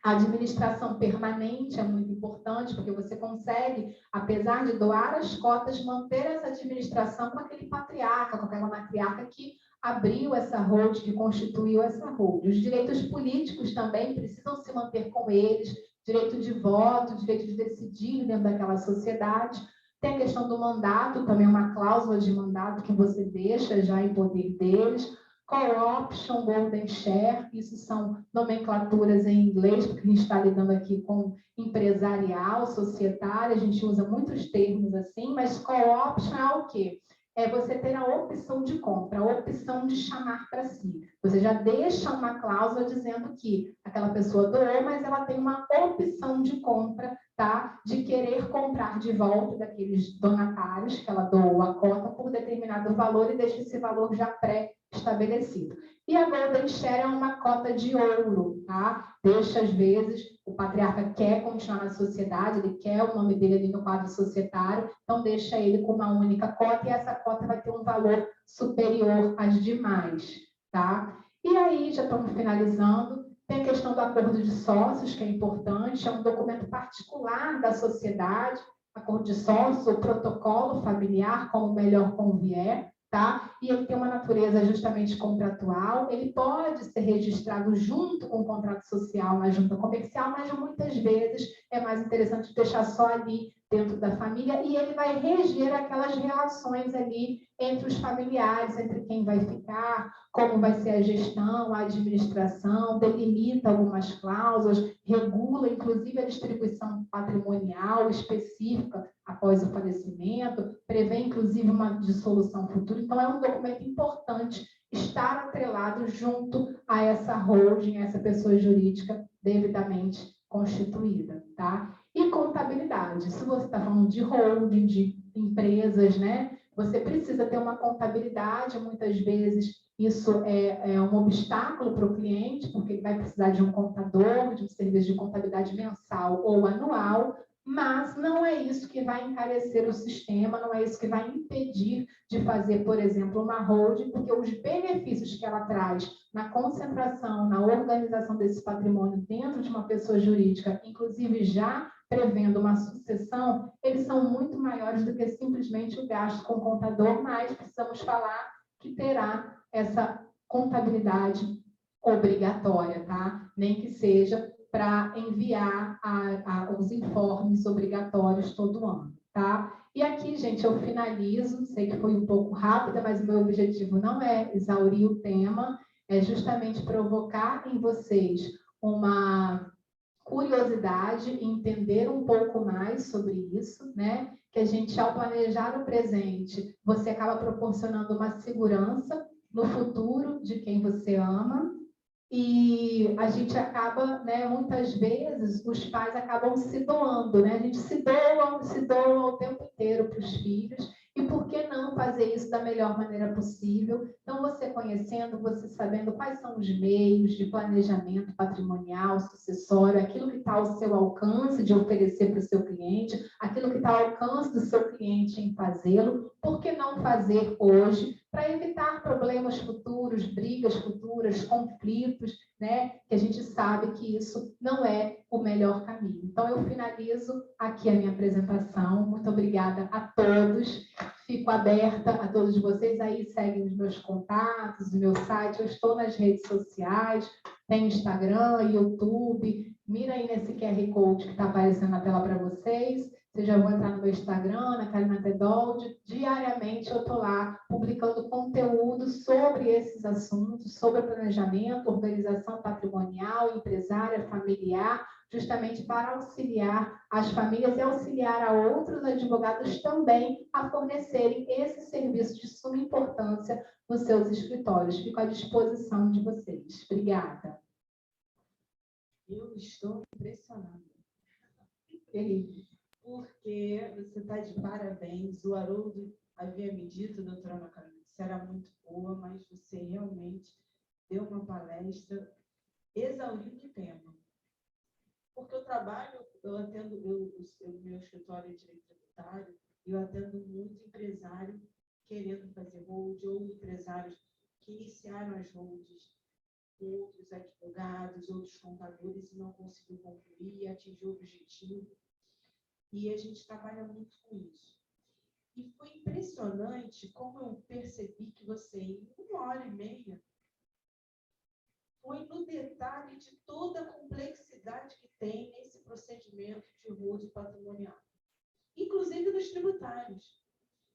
A administração permanente é muito importante, porque você consegue, apesar de doar as cotas, manter essa administração com aquele patriarca, com aquela matriarca que abriu essa holding, que constituiu essa holding. Os direitos políticos também precisam se manter com eles, direito de voto, direito de decidir dentro daquela sociedade. Tem a questão do mandato, também uma cláusula de mandato que você deixa já em poder deles. Call option, golden share, isso são nomenclaturas em inglês, porque a gente está lidando aqui com empresarial, societário, a gente usa muitos termos assim, mas call option é o quê? É você ter a opção de compra, a opção de chamar para si. Você já deixa uma cláusula dizendo que aquela pessoa doou, mas ela tem uma opção de compra, tá? De querer comprar de volta daqueles donatários que ela doou a cota por determinado valor e deixa esse valor já pré-estabelecido. E a golden share é uma cota de ouro, tá? Deixa, às vezes, o patriarca quer continuar na sociedade, ele quer o nome dele ali no quadro societário, então deixa ele com uma única cota e essa cota vai ter um valor superior às demais, tá? E aí, já estamos finalizando, tem a questão do acordo de sócios, que é importante, é um documento particular da sociedade, acordo de sócios, o protocolo familiar, como melhor convier, tá? E ele tem uma natureza justamente contratual, ele pode ser registrado junto com o contrato social na junta comercial, mas muitas vezes é mais interessante deixar só ali dentro da família, e ele vai reger aquelas relações ali entre os familiares, entre quem vai ficar, como vai ser a gestão, a administração, delimita algumas cláusulas, regula, inclusive, a distribuição patrimonial específica após o falecimento, prevê, inclusive, uma dissolução futura. Então, é um documento importante estar atrelado junto a essa holding, a essa pessoa jurídica devidamente constituída, tá? E contabilidade. Se você está falando de holding, de empresas, né? Você precisa ter uma contabilidade, muitas vezes isso é um obstáculo para o cliente, porque ele vai precisar de um contador, de um serviço de contabilidade mensal ou anual, mas não é isso que vai encarecer o sistema, não é isso que vai impedir de fazer, por exemplo, uma holding, porque os benefícios que ela traz na concentração, na organização desse patrimônio dentro de uma pessoa jurídica, inclusive já prevendo uma sucessão, eles são muito maiores do que simplesmente o gasto com o contador, mas precisamos falar que terá essa contabilidade obrigatória, tá? Nem que seja para enviar os informes obrigatórios todo ano, tá? E aqui, gente, eu finalizo, sei que foi um pouco rápida, mas o meu objetivo não é exaurir o tema, é justamente provocar em vocês uma curiosidade e entender um pouco mais sobre isso, né? Que a gente, ao planejar o presente, você acaba proporcionando uma segurança no futuro de quem você ama, e a gente acaba, né, muitas vezes, os pais acabam se doando, né? A gente se doa o tempo inteiro para os filhos, e por que não fazer isso da melhor maneira possível? Então, você conhecendo, você sabendo quais são os meios de planejamento patrimonial, sucessório, aquilo que está ao seu alcance de oferecer para o seu cliente, aquilo que está ao alcance do seu cliente em fazê-lo, por que não fazer hoje, para evitar problemas futuros, brigas futuras, conflitos, né? Que a gente sabe que isso não é o melhor caminho. Então, eu finalizo aqui a minha apresentação. Muito obrigada a todos. Fico aberta a todos vocês. Aí seguem os meus contatos, o meu site. Eu estou nas redes sociais, tem Instagram, YouTube. Mira aí nesse QR Code que está aparecendo na tela para vocês. Vocês já vão entrar no meu Instagram, na Karina Tedold. Diariamente eu estou lá publicando conteúdo sobre esses assuntos, sobre planejamento, organização patrimonial, empresária, familiar, justamente para auxiliar as famílias e auxiliar a outros advogados também a fornecerem esse serviço de suma importância nos seus escritórios. Fico à disposição de vocês. Obrigada. Eu estou impressionada. Feliz. Porque você está de parabéns. O Haroldo havia me dito, doutora Ana Carolina, que você era muito boa, mas você realmente deu uma palestra exaurindo o tema. Porque eu trabalho, eu atendo, meu escritório é direito tributário, e eu atendo muito empresário querendo fazer hold, ou empresários que iniciaram as holds, outros advogados, outros contadores, e não conseguiu concluir, atingir o objetivo. E a gente trabalha muito com isso. E foi impressionante como eu percebi que você, em 1h30, foi no detalhe de toda a complexidade que tem nesse procedimento de hold patrimonial. Inclusive nos tributários,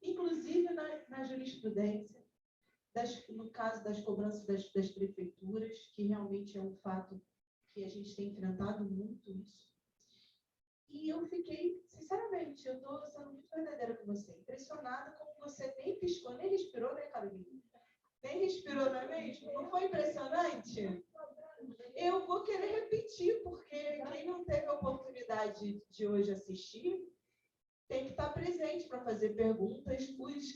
inclusive na jurisprudência, no caso das cobranças das prefeituras, que realmente é um fato que a gente tem enfrentado muito isso. E eu fiquei, sinceramente, eu estou sendo muito verdadeira com você, impressionada como você nem piscou, nem respirou, né, Carolina? Nem respirou, não é mesmo? Não foi impressionante? Eu vou querer repetir, porque quem não teve a oportunidade de hoje assistir, tem que estar presente para fazer perguntas.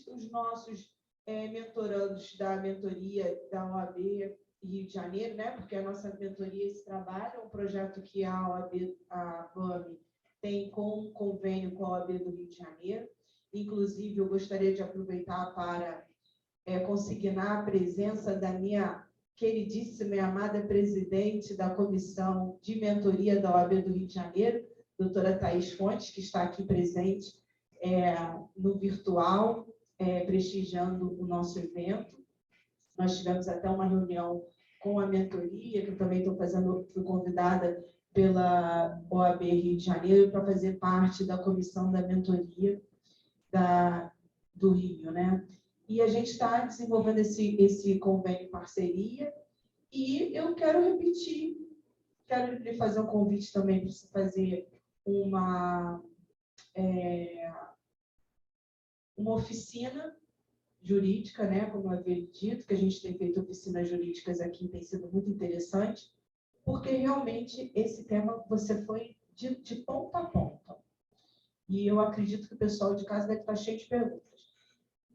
Os nossos mentorandos da mentoria da OAB Rio de Janeiro, né? Porque a nossa mentoria, esse trabalho, é um projeto que a OAB, a BAME, tem com um convênio com a OAB do Rio de Janeiro. Inclusive, eu gostaria de aproveitar para consignar a presença da minha queridíssima e amada presidente da Comissão de Mentoria da OAB do Rio de Janeiro, doutora Thaís Fontes, que está aqui presente no virtual, prestigiando o nosso evento. Nós tivemos até uma reunião com a mentoria, que eu também fui convidada pela OAB Rio de Janeiro para fazer parte da comissão da mentoria do Rio, né? E a gente está desenvolvendo esse convênio parceria e eu quero repetir, quero lhe fazer um convite também para você fazer uma oficina jurídica, né? Como eu havia dito, que a gente tem feito oficinas jurídicas aqui, tem sido muito interessante, porque realmente esse tema você foi de ponta a ponta. E eu acredito que o pessoal de casa deve estar cheio de perguntas.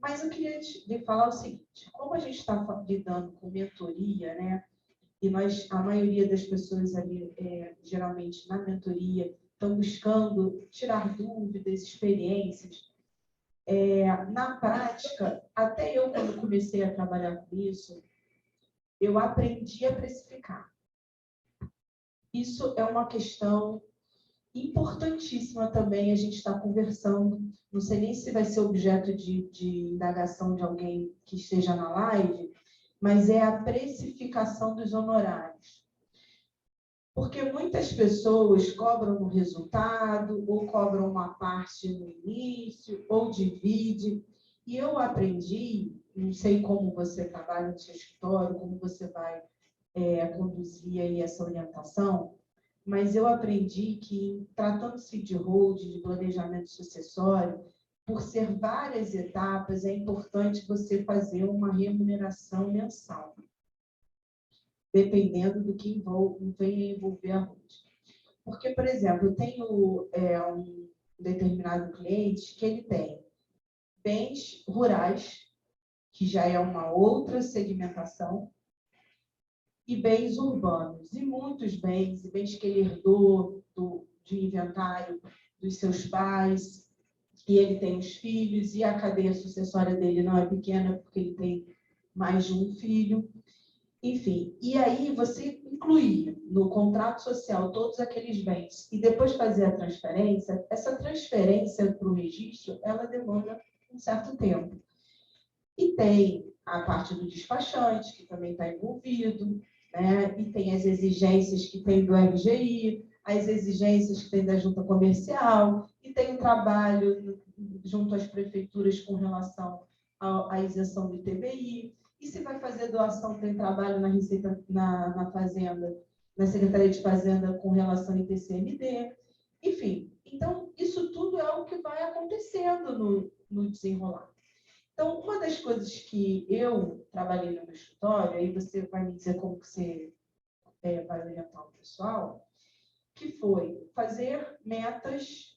Mas eu queria lhe falar o seguinte, como a gente está lidando com mentoria, né? E a maioria das pessoas ali, geralmente na mentoria, estão buscando tirar dúvidas, experiências. Na prática, até eu, quando comecei a trabalhar com isso, eu aprendi a precificar. Isso é uma questão importantíssima também, a gente está conversando. Não sei nem se vai ser objeto de indagação de alguém que esteja na live, mas é a precificação dos honorários. Porque muitas pessoas cobram no resultado, ou cobram uma parte no início, ou divide. E eu aprendi, não sei como você trabalha no seu escritório, como você vai conduzir aí essa orientação, mas eu aprendi que, tratando-se de holding, de planejamento sucessório, por ser várias etapas, é importante você fazer uma remuneração mensal, dependendo do que venha envolver a holding. Porque, por exemplo, eu tenho um determinado cliente que ele tem bens rurais, que já é uma outra segmentação, e bens urbanos, e muitos bens, e bens que ele herdou de inventário dos seus pais, e ele tem os filhos, e a cadeia sucessória dele não é pequena, porque ele tem mais de um filho. Enfim, e aí você incluir no contrato social todos aqueles bens e depois fazer a transferência, essa transferência para o registro, ela demanda um certo tempo. E tem a parte do despachante, que também está envolvido, né? E tem as exigências que tem do RGI, as exigências que tem da junta comercial, e tem o trabalho junto às prefeituras com relação à isenção do ITBI. E se vai fazer doação, tem trabalho na Receita, na Fazenda, na Secretaria de Fazenda com relação ao ITCMD. Enfim, então, isso tudo é o que vai acontecendo no desenrolar. Então, uma das coisas que eu trabalhei no meu escritório, aí você vai me dizer como que você vai orientar o pessoal, que foi fazer metas,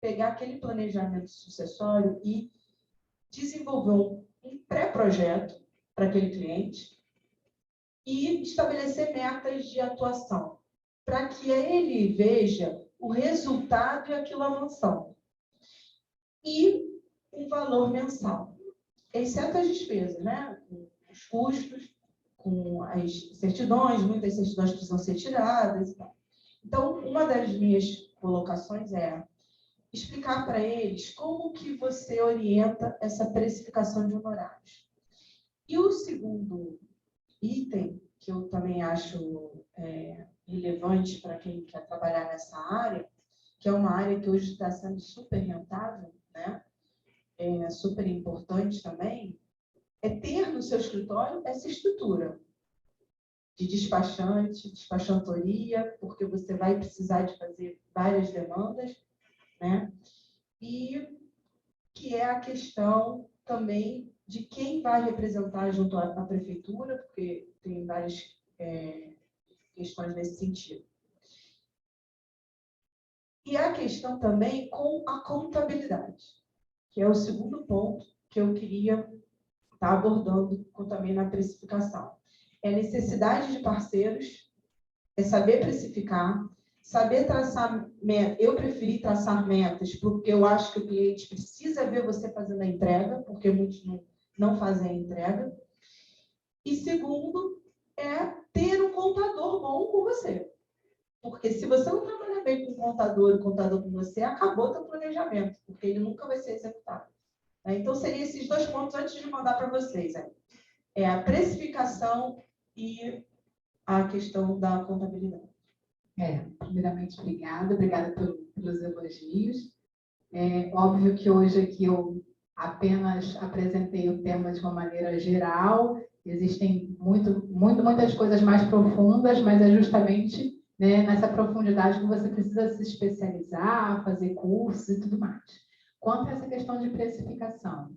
pegar aquele planejamento sucessório e desenvolver um pré-projeto para aquele cliente e estabelecer metas de atuação, para que ele veja o resultado e aquilo avançando. E um valor mensal, exceto as despesas, né? Com os custos, com as certidões, muitas certidões precisam ser tiradas e tal. Então, uma das minhas colocações é explicar para eles como que você orienta essa precificação de honorários. E o segundo item, que eu também acho relevante para quem quer trabalhar nessa área, que é uma área que hoje está sendo super rentável, né? Super importante também, é ter no seu escritório essa estrutura de despachante, despachantoria, porque você vai precisar de fazer várias demandas, né? E que é a questão também de quem vai representar junto à prefeitura, porque tem várias questões nesse sentido. E a questão também com a contabilidade, que é o segundo ponto que eu queria estar abordando também na precificação. É a necessidade de parceiros, é saber precificar, saber traçar metas. Eu preferi traçar metas porque eu acho que o cliente precisa ver você fazendo a entrega, porque muitos não fazem a entrega. E segundo, é ter um contador bom com você. Porque se você não trabalhar bem com o contador com você, acabou o seu planejamento, porque ele nunca vai ser executado. Então, seriam esses dois pontos antes de mandar para vocês. É a precificação e a questão da contabilidade. Primeiramente, obrigada pelos elogios. É óbvio que hoje aqui eu apenas apresentei o tema de uma maneira geral, existem muitas coisas mais profundas, mas é justamente, né, nessa profundidade que você precisa se especializar, fazer cursos e tudo mais. Quanto a essa questão de precificação,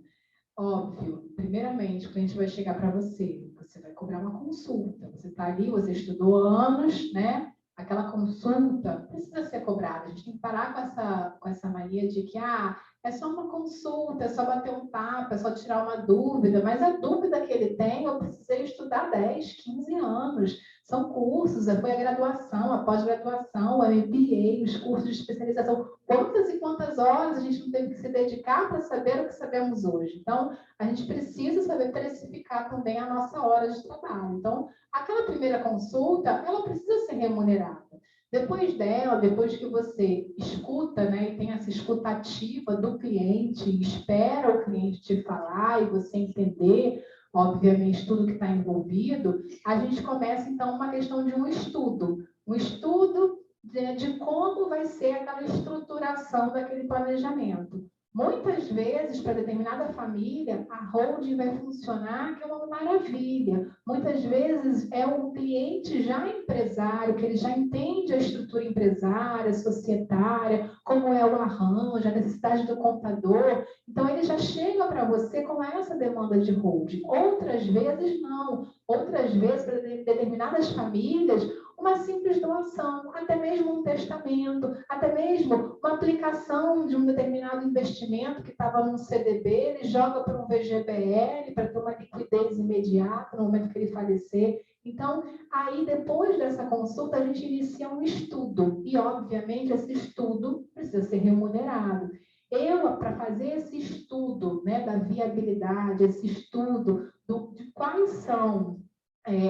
óbvio, primeiramente, o cliente vai chegar para você, você vai cobrar uma consulta, você está ali, você estudou anos, né? Aquela consulta precisa ser cobrada. A gente tem que parar com essa mania de que é só uma consulta, é só bater um papo, é só tirar uma dúvida, mas a dúvida que ele tem, eu precisei estudar 10, 15 anos. São cursos, foi a graduação, a pós-graduação, a MBA, os cursos de especialização. Quantas e quantas horas a gente não teve que se dedicar para saber o que sabemos hoje? Então, a gente precisa saber precificar também a nossa hora de trabalho. Então, aquela primeira consulta, ela precisa ser remunerada. Depois dela, depois que você escuta, né, e tem essa escutativa do cliente, espera o cliente te falar e você entender, obviamente, tudo que está envolvido, a gente começa, então, uma questão de um estudo de como vai ser aquela estruturação daquele planejamento. Muitas vezes, para determinada família, a holding vai funcionar que é uma maravilha. Muitas vezes é um cliente já empresário, que ele já entende a estrutura empresária, societária, como é o arranjo, a necessidade do contador. Então, ele já chega para você com essa demanda de holding. Outras vezes, não. Outras vezes, para determinadas famílias, uma simples doação, até mesmo um testamento, até mesmo uma aplicação de um determinado investimento que estava num CDB, ele joga para um VGBL para ter uma liquidez imediata no momento que ele falecer. Então, aí depois dessa consulta, a gente inicia um estudo e, obviamente, esse estudo precisa ser remunerado. Para fazer esse estudo, né, da viabilidade, esse estudo de quais são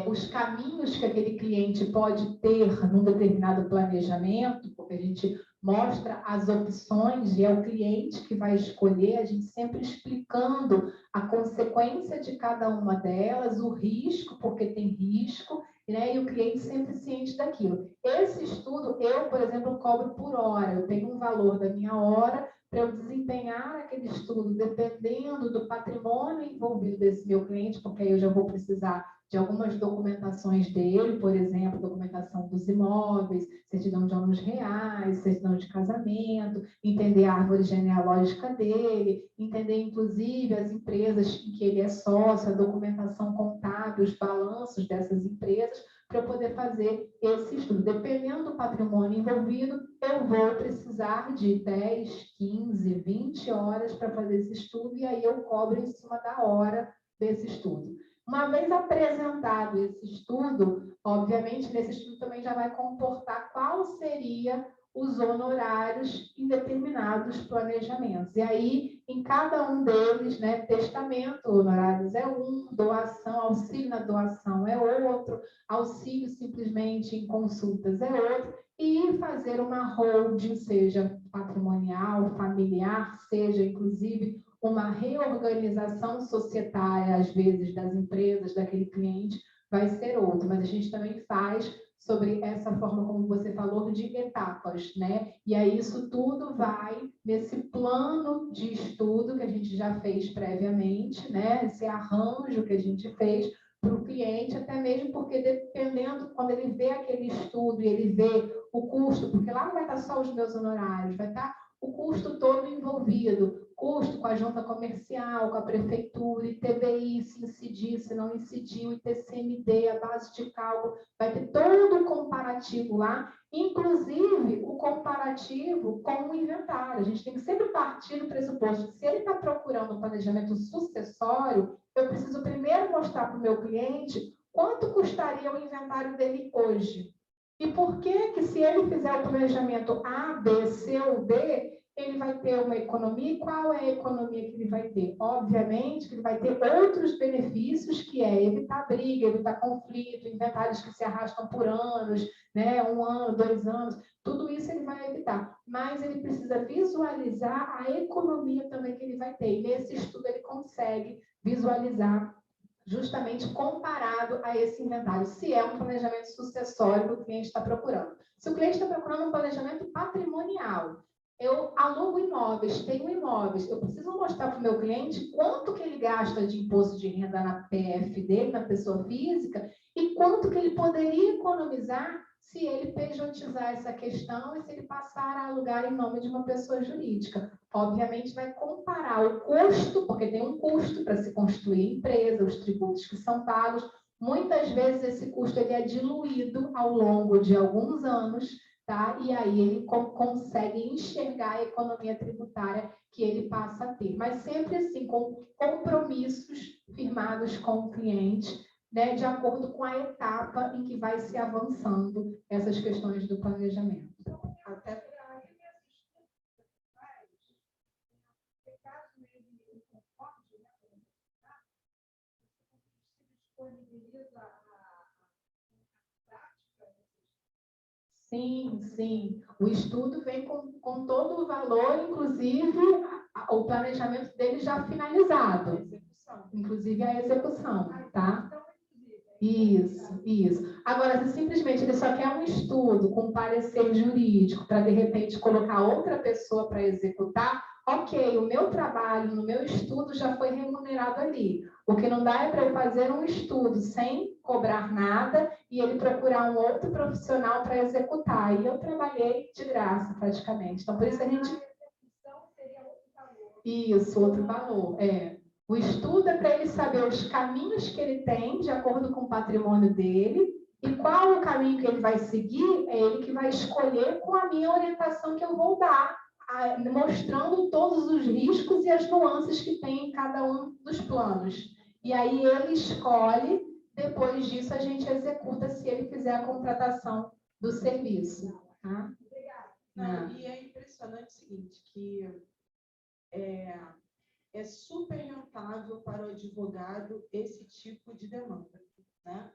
os caminhos que aquele cliente pode ter num determinado planejamento, porque a gente mostra as opções e é o cliente que vai escolher, a gente sempre explicando a consequência de cada uma delas, o risco, porque tem risco, né? E o cliente sempre ciente daquilo. Esse estudo, eu, por exemplo, cobro por hora, eu tenho um valor da minha hora para eu desempenhar aquele estudo, dependendo do patrimônio envolvido desse meu cliente, porque aí eu já vou precisar de algumas documentações dele, por exemplo, documentação dos imóveis, certidão de ônus reais, certidão de casamento, entender a árvore genealógica dele, entender, inclusive, as empresas em que ele é sócio, a documentação contábil, os balanços dessas empresas, para eu poder fazer esse estudo. Dependendo do patrimônio envolvido, eu vou precisar de 10, 15, 20 horas para fazer esse estudo, e aí eu cobro em cima da hora desse estudo. Uma vez apresentado esse estudo, obviamente, nesse estudo também já vai comportar qual seria os honorários em determinados planejamentos. E aí, em cada um deles, né, testamento, honorários é um, doação, auxílio na doação é outro, auxílio simplesmente em consultas é outro, e fazer uma holding, seja patrimonial, familiar, seja, inclusive, uma reorganização societária, às vezes, das empresas, daquele cliente, vai ser outro. Mas a gente também faz sobre essa forma, como você falou, de etapas, né? E aí isso tudo vai nesse plano de estudo que a gente já fez previamente, né? Esse arranjo que a gente fez para o cliente, até mesmo porque dependendo, quando ele vê aquele estudo e ele vê o custo, porque lá não vai estar só os meus honorários, vai estar o custo todo envolvido, custo com a junta comercial, com a prefeitura, ITBI, se incidir, se não incidiu, ITCMD, a base de cálculo, vai ter todo o comparativo lá, inclusive o comparativo com o inventário. A gente tem que sempre partir do pressuposto que se ele está procurando um planejamento sucessório, eu preciso primeiro mostrar para o meu cliente quanto custaria o inventário dele hoje. E por que se ele fizer o planejamento A, B, C ou D, ele vai ter uma economia? E qual é a economia que ele vai ter? Obviamente que ele vai ter outros benefícios, que é evitar briga, evitar conflito, inventários que se arrastam por anos, né? 1 ano, 2 anos, tudo isso ele vai evitar. Mas ele precisa visualizar a economia também que ele vai ter. E nesse estudo ele consegue visualizar justamente comparado a esse inventário, se é um planejamento sucessório que o cliente está procurando. Se o cliente está procurando um planejamento patrimonial, eu alugo imóveis, tenho imóveis, eu preciso mostrar para o meu cliente quanto que ele gasta de imposto de renda na PF dele, na pessoa física, e quanto que ele poderia economizar se ele pejotizar essa questão e se ele passar a alugar em nome de uma pessoa jurídica. Obviamente, vai comparar o custo, porque tem um custo para se construir a empresa, os tributos que são pagos. Muitas vezes, esse custo ele é diluído ao longo de alguns anos, tá? E aí ele consegue enxergar a economia tributária que ele passa a ter. Mas sempre assim, com compromissos firmados com o cliente, né, de acordo com a etapa em que vai se avançando essas questões do planejamento. Até Sim, sim. O estudo vem com todo o valor, inclusive o planejamento dele já finalizado. Inclusive a execução, tá? Isso, isso. Agora, se simplesmente ele só quer um estudo com parecer jurídico para, de repente, colocar outra pessoa para executar, ok, o meu trabalho no meu estudo já foi remunerado ali. O que não dá é para eu fazer um estudo sem cobrar nada e ele procurar um outro profissional para executar. E eu trabalhei de graça, praticamente. Então, por isso que a gente... Isso, outro valor, O estudo é para ele saber os caminhos que ele tem, de acordo com o patrimônio dele, e qual o caminho que ele vai seguir, é ele que vai escolher com a minha orientação que eu vou dar, mostrando todos os riscos e as nuances que tem em cada um dos planos. E aí ele escolhe, depois disso a gente executa se ele fizer a contratação do serviço. Tá? Não, e é impressionante o seguinte, que é super rentável para o advogado esse tipo de demanda, né?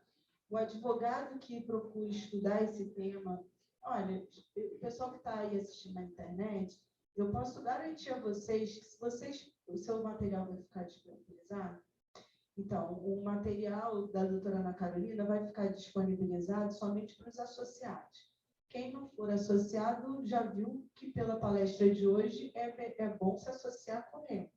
O advogado que procura estudar esse tema, olha, o pessoal que está aí assistindo na internet, eu posso garantir a vocês que se o seu material vai ficar disponibilizado, então, o material da doutora Ana Carolina vai ficar disponibilizado somente para os associados. Quem não for associado já viu que pela palestra de hoje é bom se associar com ele.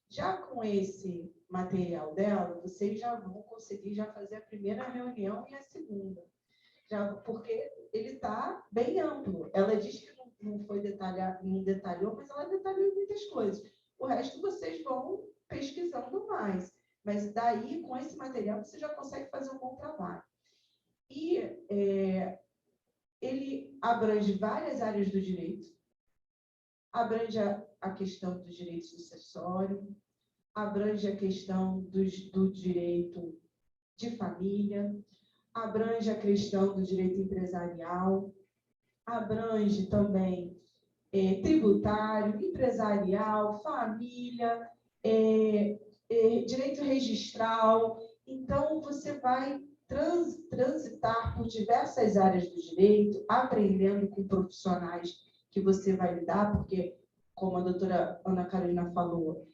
Já com esse material dela, vocês já vão conseguir já fazer a primeira reunião e a segunda. Já, porque ele está bem amplo. Ela diz que não foi detalhar, não detalhou, mas ela detalhou muitas coisas. O resto vocês vão pesquisando mais. Mas daí, com esse material, você já consegue fazer um bom trabalho. E ele abrange várias áreas do direito, abrange a questão do direito sucessório, abrange a questão do direito de família, abrange a questão do direito empresarial, abrange também tributário, empresarial, família, direito registral. Então, você vai transitar por diversas áreas do direito, aprendendo com profissionais que você vai lidar, porque, como a doutora Ana Carolina falou,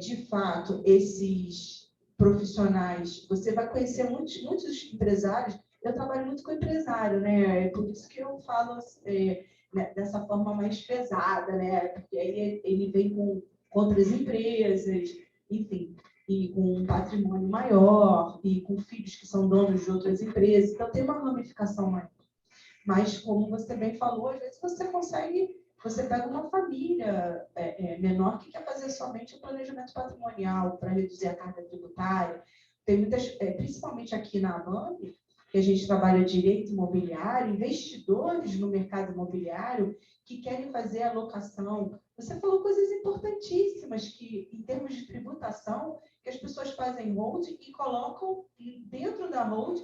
de fato, esses profissionais, você vai conhecer muitos empresários. Eu trabalho muito com empresário, né? É por isso que eu falo dessa forma mais pesada, né? Porque aí ele vem com outras empresas, enfim, e com um patrimônio maior, e com filhos que são donos de outras empresas. Então, tem uma ramificação maior. Mas, como você bem falou, às vezes você pega uma família menor que quer fazer somente o planejamento patrimonial para reduzir a carga tributária. Tem muitas, principalmente aqui na ABAME, que a gente trabalha direito imobiliário, investidores no mercado imobiliário que querem fazer alocação. Você falou coisas importantíssimas que, em termos de tributação, que as pessoas fazem hold e colocam dentro da hold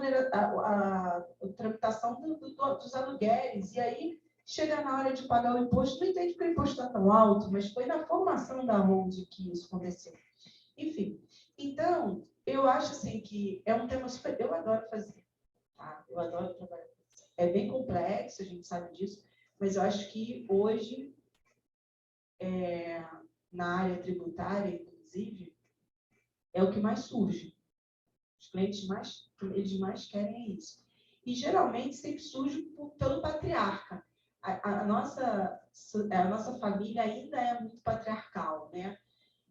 a tramitação dos aluguéis. E aí, chega na hora de pagar o imposto, não entende que o imposto está tão alto, mas foi na formação da hold que isso aconteceu. Enfim, então, eu acho assim que é um tema super... Eu adoro fazer, tá? Eu adoro trabalhar. É bem complexo, a gente sabe disso, mas eu acho que hoje, na área tributária, inclusive, É o que mais surge. Os clientes eles mais querem é isso. E, geralmente, sempre surge pelo patriarca. A nossa família ainda é muito patriarcal, né?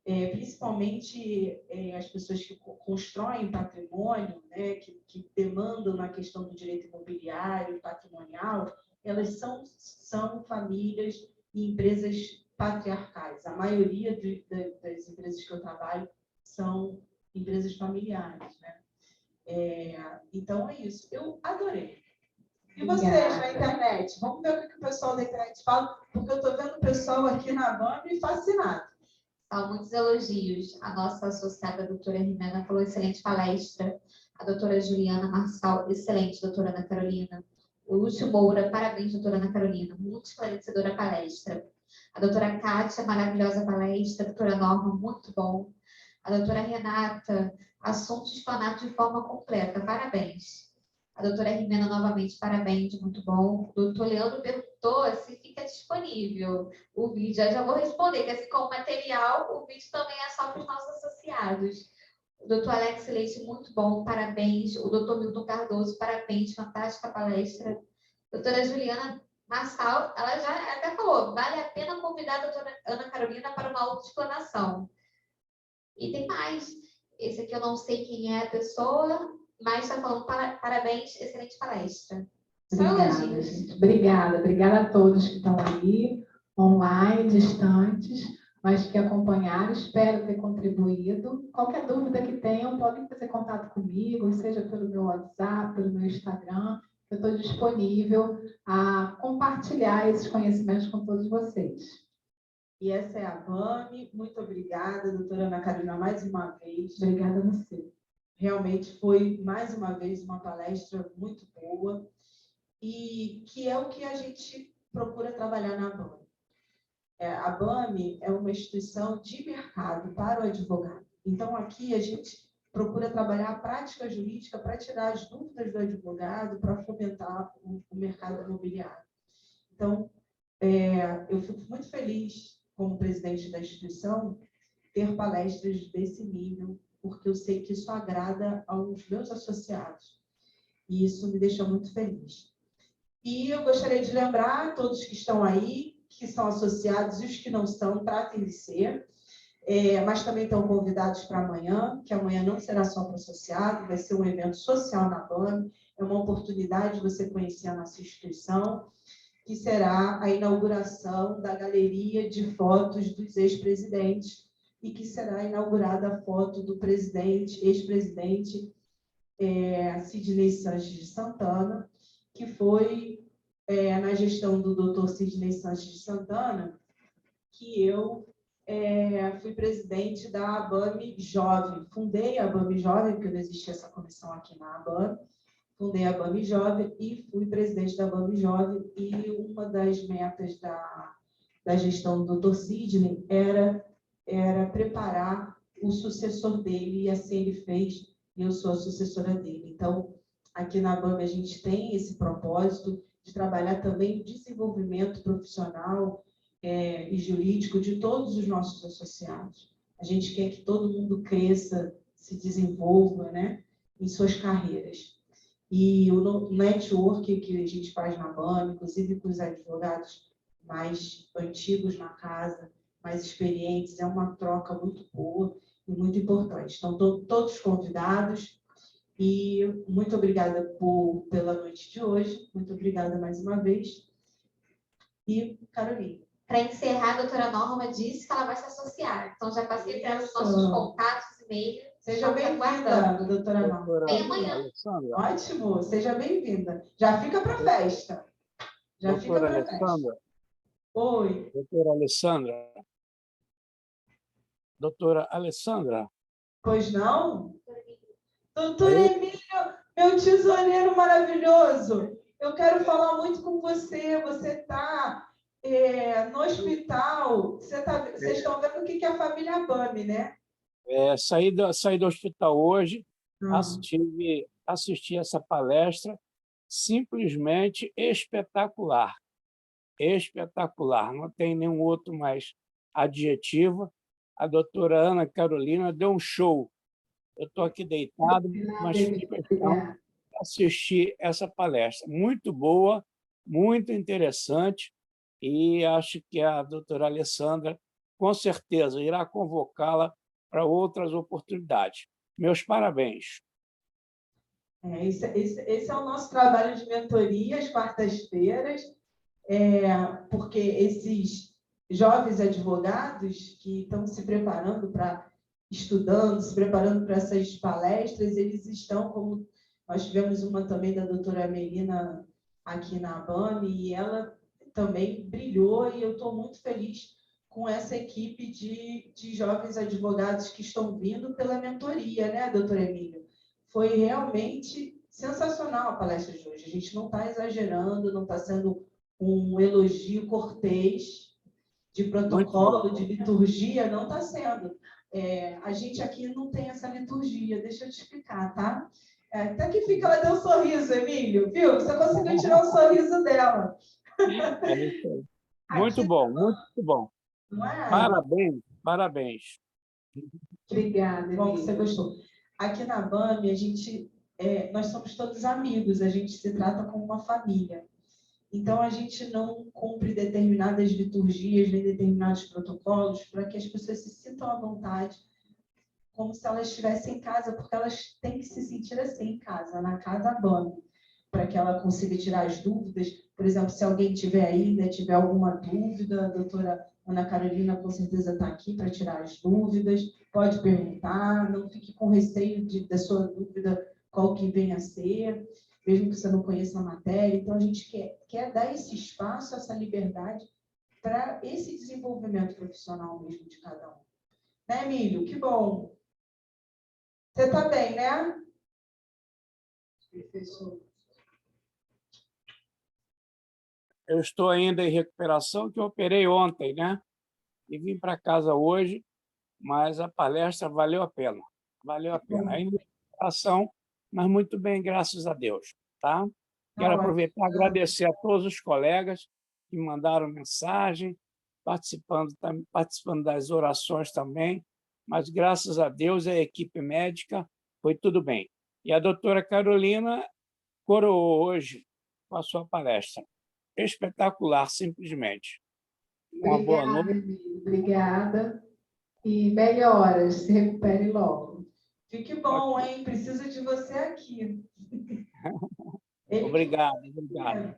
Principalmente as pessoas que constroem patrimônio, né, que demandam na questão do direito imobiliário, patrimonial, elas são famílias e empresas patriarcais. A maioria das empresas que eu trabalho são empresas familiares, né? Então, é isso. Eu adorei. E vocês na internet? Vamos ver o que o pessoal da internet fala, porque eu estou vendo o pessoal aqui na BAME fascinado. São muitos elogios. A nossa associada, a doutora Rimena, falou excelente palestra. A doutora Juliana Marçal, excelente, doutora Ana Carolina. O Lúcio Moura, parabéns, doutora Ana Carolina. Muito esclarecedora palestra. A doutora Kátia, maravilhosa palestra. A doutora Norma, muito bom. A doutora Renata, assunto explanado de forma completa. Parabéns. A doutora Rimena, novamente, parabéns, muito bom. O doutor Leandro perguntou se fica disponível o vídeo. Eu já vou responder, que assim como material, o vídeo também é só para os nossos associados. O doutor Alex Leite, muito bom, parabéns. O doutor Milton Cardoso, parabéns, fantástica palestra. Doutora Juliana Massal, ela já até falou, vale a pena convidar a doutora Ana Carolina para uma autoexplanação. E tem mais. Esse aqui eu não sei quem é a pessoa, mas está falando parabéns, excelente palestra. Obrigada, gente. Obrigada a todos que estão aí, online, distantes, mas que acompanharam. Espero ter contribuído. Qualquer dúvida que tenham, podem fazer contato comigo, seja pelo meu WhatsApp, pelo meu Instagram. Eu estou disponível a compartilhar esses conhecimentos com todos vocês. E essa é a BAME. Muito obrigada, doutora Ana Carolina, mais uma vez. Obrigada a você. Realmente foi, mais uma vez, uma palestra muito boa e que é o que a gente procura trabalhar na BAME. A BAME é uma instituição de mercado para o advogado. Então, aqui a gente procura trabalhar a prática jurídica para tirar as dúvidas do advogado, para fomentar o mercado imobiliário. Então, eu fico muito feliz, como presidente da instituição, ter palestras desse nível, porque eu sei que isso agrada aos meus associados. E isso me deixa muito feliz. E eu gostaria de lembrar a todos que estão aí, que são associados e os que não são, tratem de ser. Mas também estão convidados para amanhã, que amanhã não será só para associado, vai ser um evento social na BAME, é uma oportunidade de você conhecer a nossa instituição, que será a inauguração da galeria de fotos dos ex-presidentes, e que será inaugurada a foto do presidente, ex-presidente Sidney Sanches de Santana, que foi na gestão do Dr. Sidney Sanches de Santana, que eu fui presidente da ABAME Jovem. Fundei a ABAME Jovem, porque não existia essa comissão aqui na ABAME. Fundei a ABAME Jovem e fui presidente da ABAME Jovem. E uma das metas da gestão do Dr. Sidney era preparar o sucessor dele, e assim ele fez, e eu sou a sucessora dele. Então, aqui na ABAME a gente tem esse propósito de trabalhar também o desenvolvimento profissional e jurídico de todos os nossos associados. A gente quer que todo mundo cresça, se desenvolva, né, em suas carreiras. E o network que a gente faz na BAME, inclusive com os advogados mais antigos na casa, mais experientes, é uma troca muito boa e muito importante. Então, todos convidados, e muito obrigada pela noite de hoje, muito obrigada mais uma vez. E, Carolina. Para encerrar, a doutora Norma disse que ela vai se associar. Então, já passei para os nossos contatos, e-mail. Seja bem-vinda, doutora Norma. Bem amanhã. Alessandra. Ótimo, seja bem-vinda. Já fica para a festa. Já fica Doutora para a festa. Alessandra. Oi. Doutora Alessandra. Doutora Alessandra. Pois não? Doutor Emílio, meu tesoureiro maravilhoso. Eu quero falar muito com você. Você está no hospital. Vocês estão vendo o que é a família BAME, né? Saí do hospital hoje, Uhum. assisti essa palestra, simplesmente espetacular. Espetacular, não tem nenhum outro mais adjetivo. A doutora Ana Carolina deu um show Eu estou aqui deitado, mas fiz questão Obrigada. de assistir essa palestra. Muito boa, muito interessante, e acho que a doutora Alessandra, com certeza, irá convocá-la para outras oportunidades. Meus parabéns. Esse é o nosso trabalho de mentoria, às quartas-feiras, porque esses jovens advogados que estão se preparando estudando, se preparando para essas palestras, eles estão, como nós tivemos uma também da doutora Melina aqui na ABAME, e ela também brilhou, e eu estou muito feliz com essa equipe de jovens advogados que estão vindo pela mentoria, né, doutora Emília? Foi realmente sensacional a palestra de hoje. A gente não está exagerando, não está sendo um elogio cortês de protocolo, de liturgia, não está sendo. A gente aqui não tem essa liturgia, deixa eu te explicar, tá? Até que fica, ela deu um sorriso, Emílio, viu? Você conseguiu tirar o sorriso dela. É isso aí. Muito bom, muito bom. Não é? Parabéns, parabéns. Obrigada, Bom, você Emília. gostou. Aqui na BAME, nós somos todos amigos, a gente se trata como uma família. Então, a gente não cumpre determinadas liturgias, nem determinados protocolos, para que as pessoas se sintam à vontade, como se elas estivessem em casa, porque elas têm que se sentir assim em casa, na casa BAME, para que ela consiga tirar as dúvidas. Por exemplo, se alguém tiver ainda, tiver alguma dúvida, a doutora Ana Carolina com certeza está aqui para tirar as dúvidas, pode perguntar, não fique com receio da sua dúvida, qual que venha a ser, mesmo que você não conheça a matéria. Então, a gente quer dar esse espaço, essa liberdade, para esse desenvolvimento profissional mesmo de cada um. Né, Emílio? Que bom. Você está bem, né? Eu estou ainda em recuperação, que eu operei ontem, né? E vim para casa hoje, mas a palestra valeu a pena. Valeu a pena. Ainda em recuperação, mas muito bem, graças a Deus. Tá? Quero aproveitar e agradecer a todos os colegas que mandaram mensagem, participando das orações também, mas graças a Deus a equipe médica foi tudo bem. E a doutora Carolina coroou hoje com a sua palestra. Espetacular, simplesmente. Uma boa Obrigada, noite. Emília. Obrigada. E melhoras, se recupere logo. Fique bom, hein? Preciso de você aqui. Obrigado, obrigado.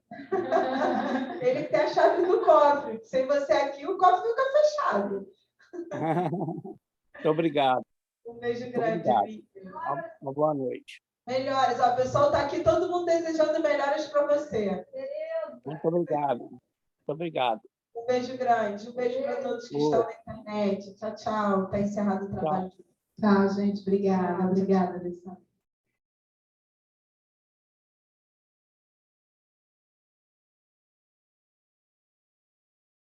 Ele que tem a chave do cofre. Sem você aqui, o cofre fica fechado. Muito obrigado. Um beijo grande, Obrigado. Emília. Uma boa noite. Melhoras. Ó, o pessoal está aqui, todo mundo desejando melhoras para você. Muito obrigado. Muito obrigado. Um beijo grande. Um beijo para todos que estão na internet. Tchau, tchau. Está encerrado o trabalho. Tchau, gente. Obrigada. Obrigada, Alessandra.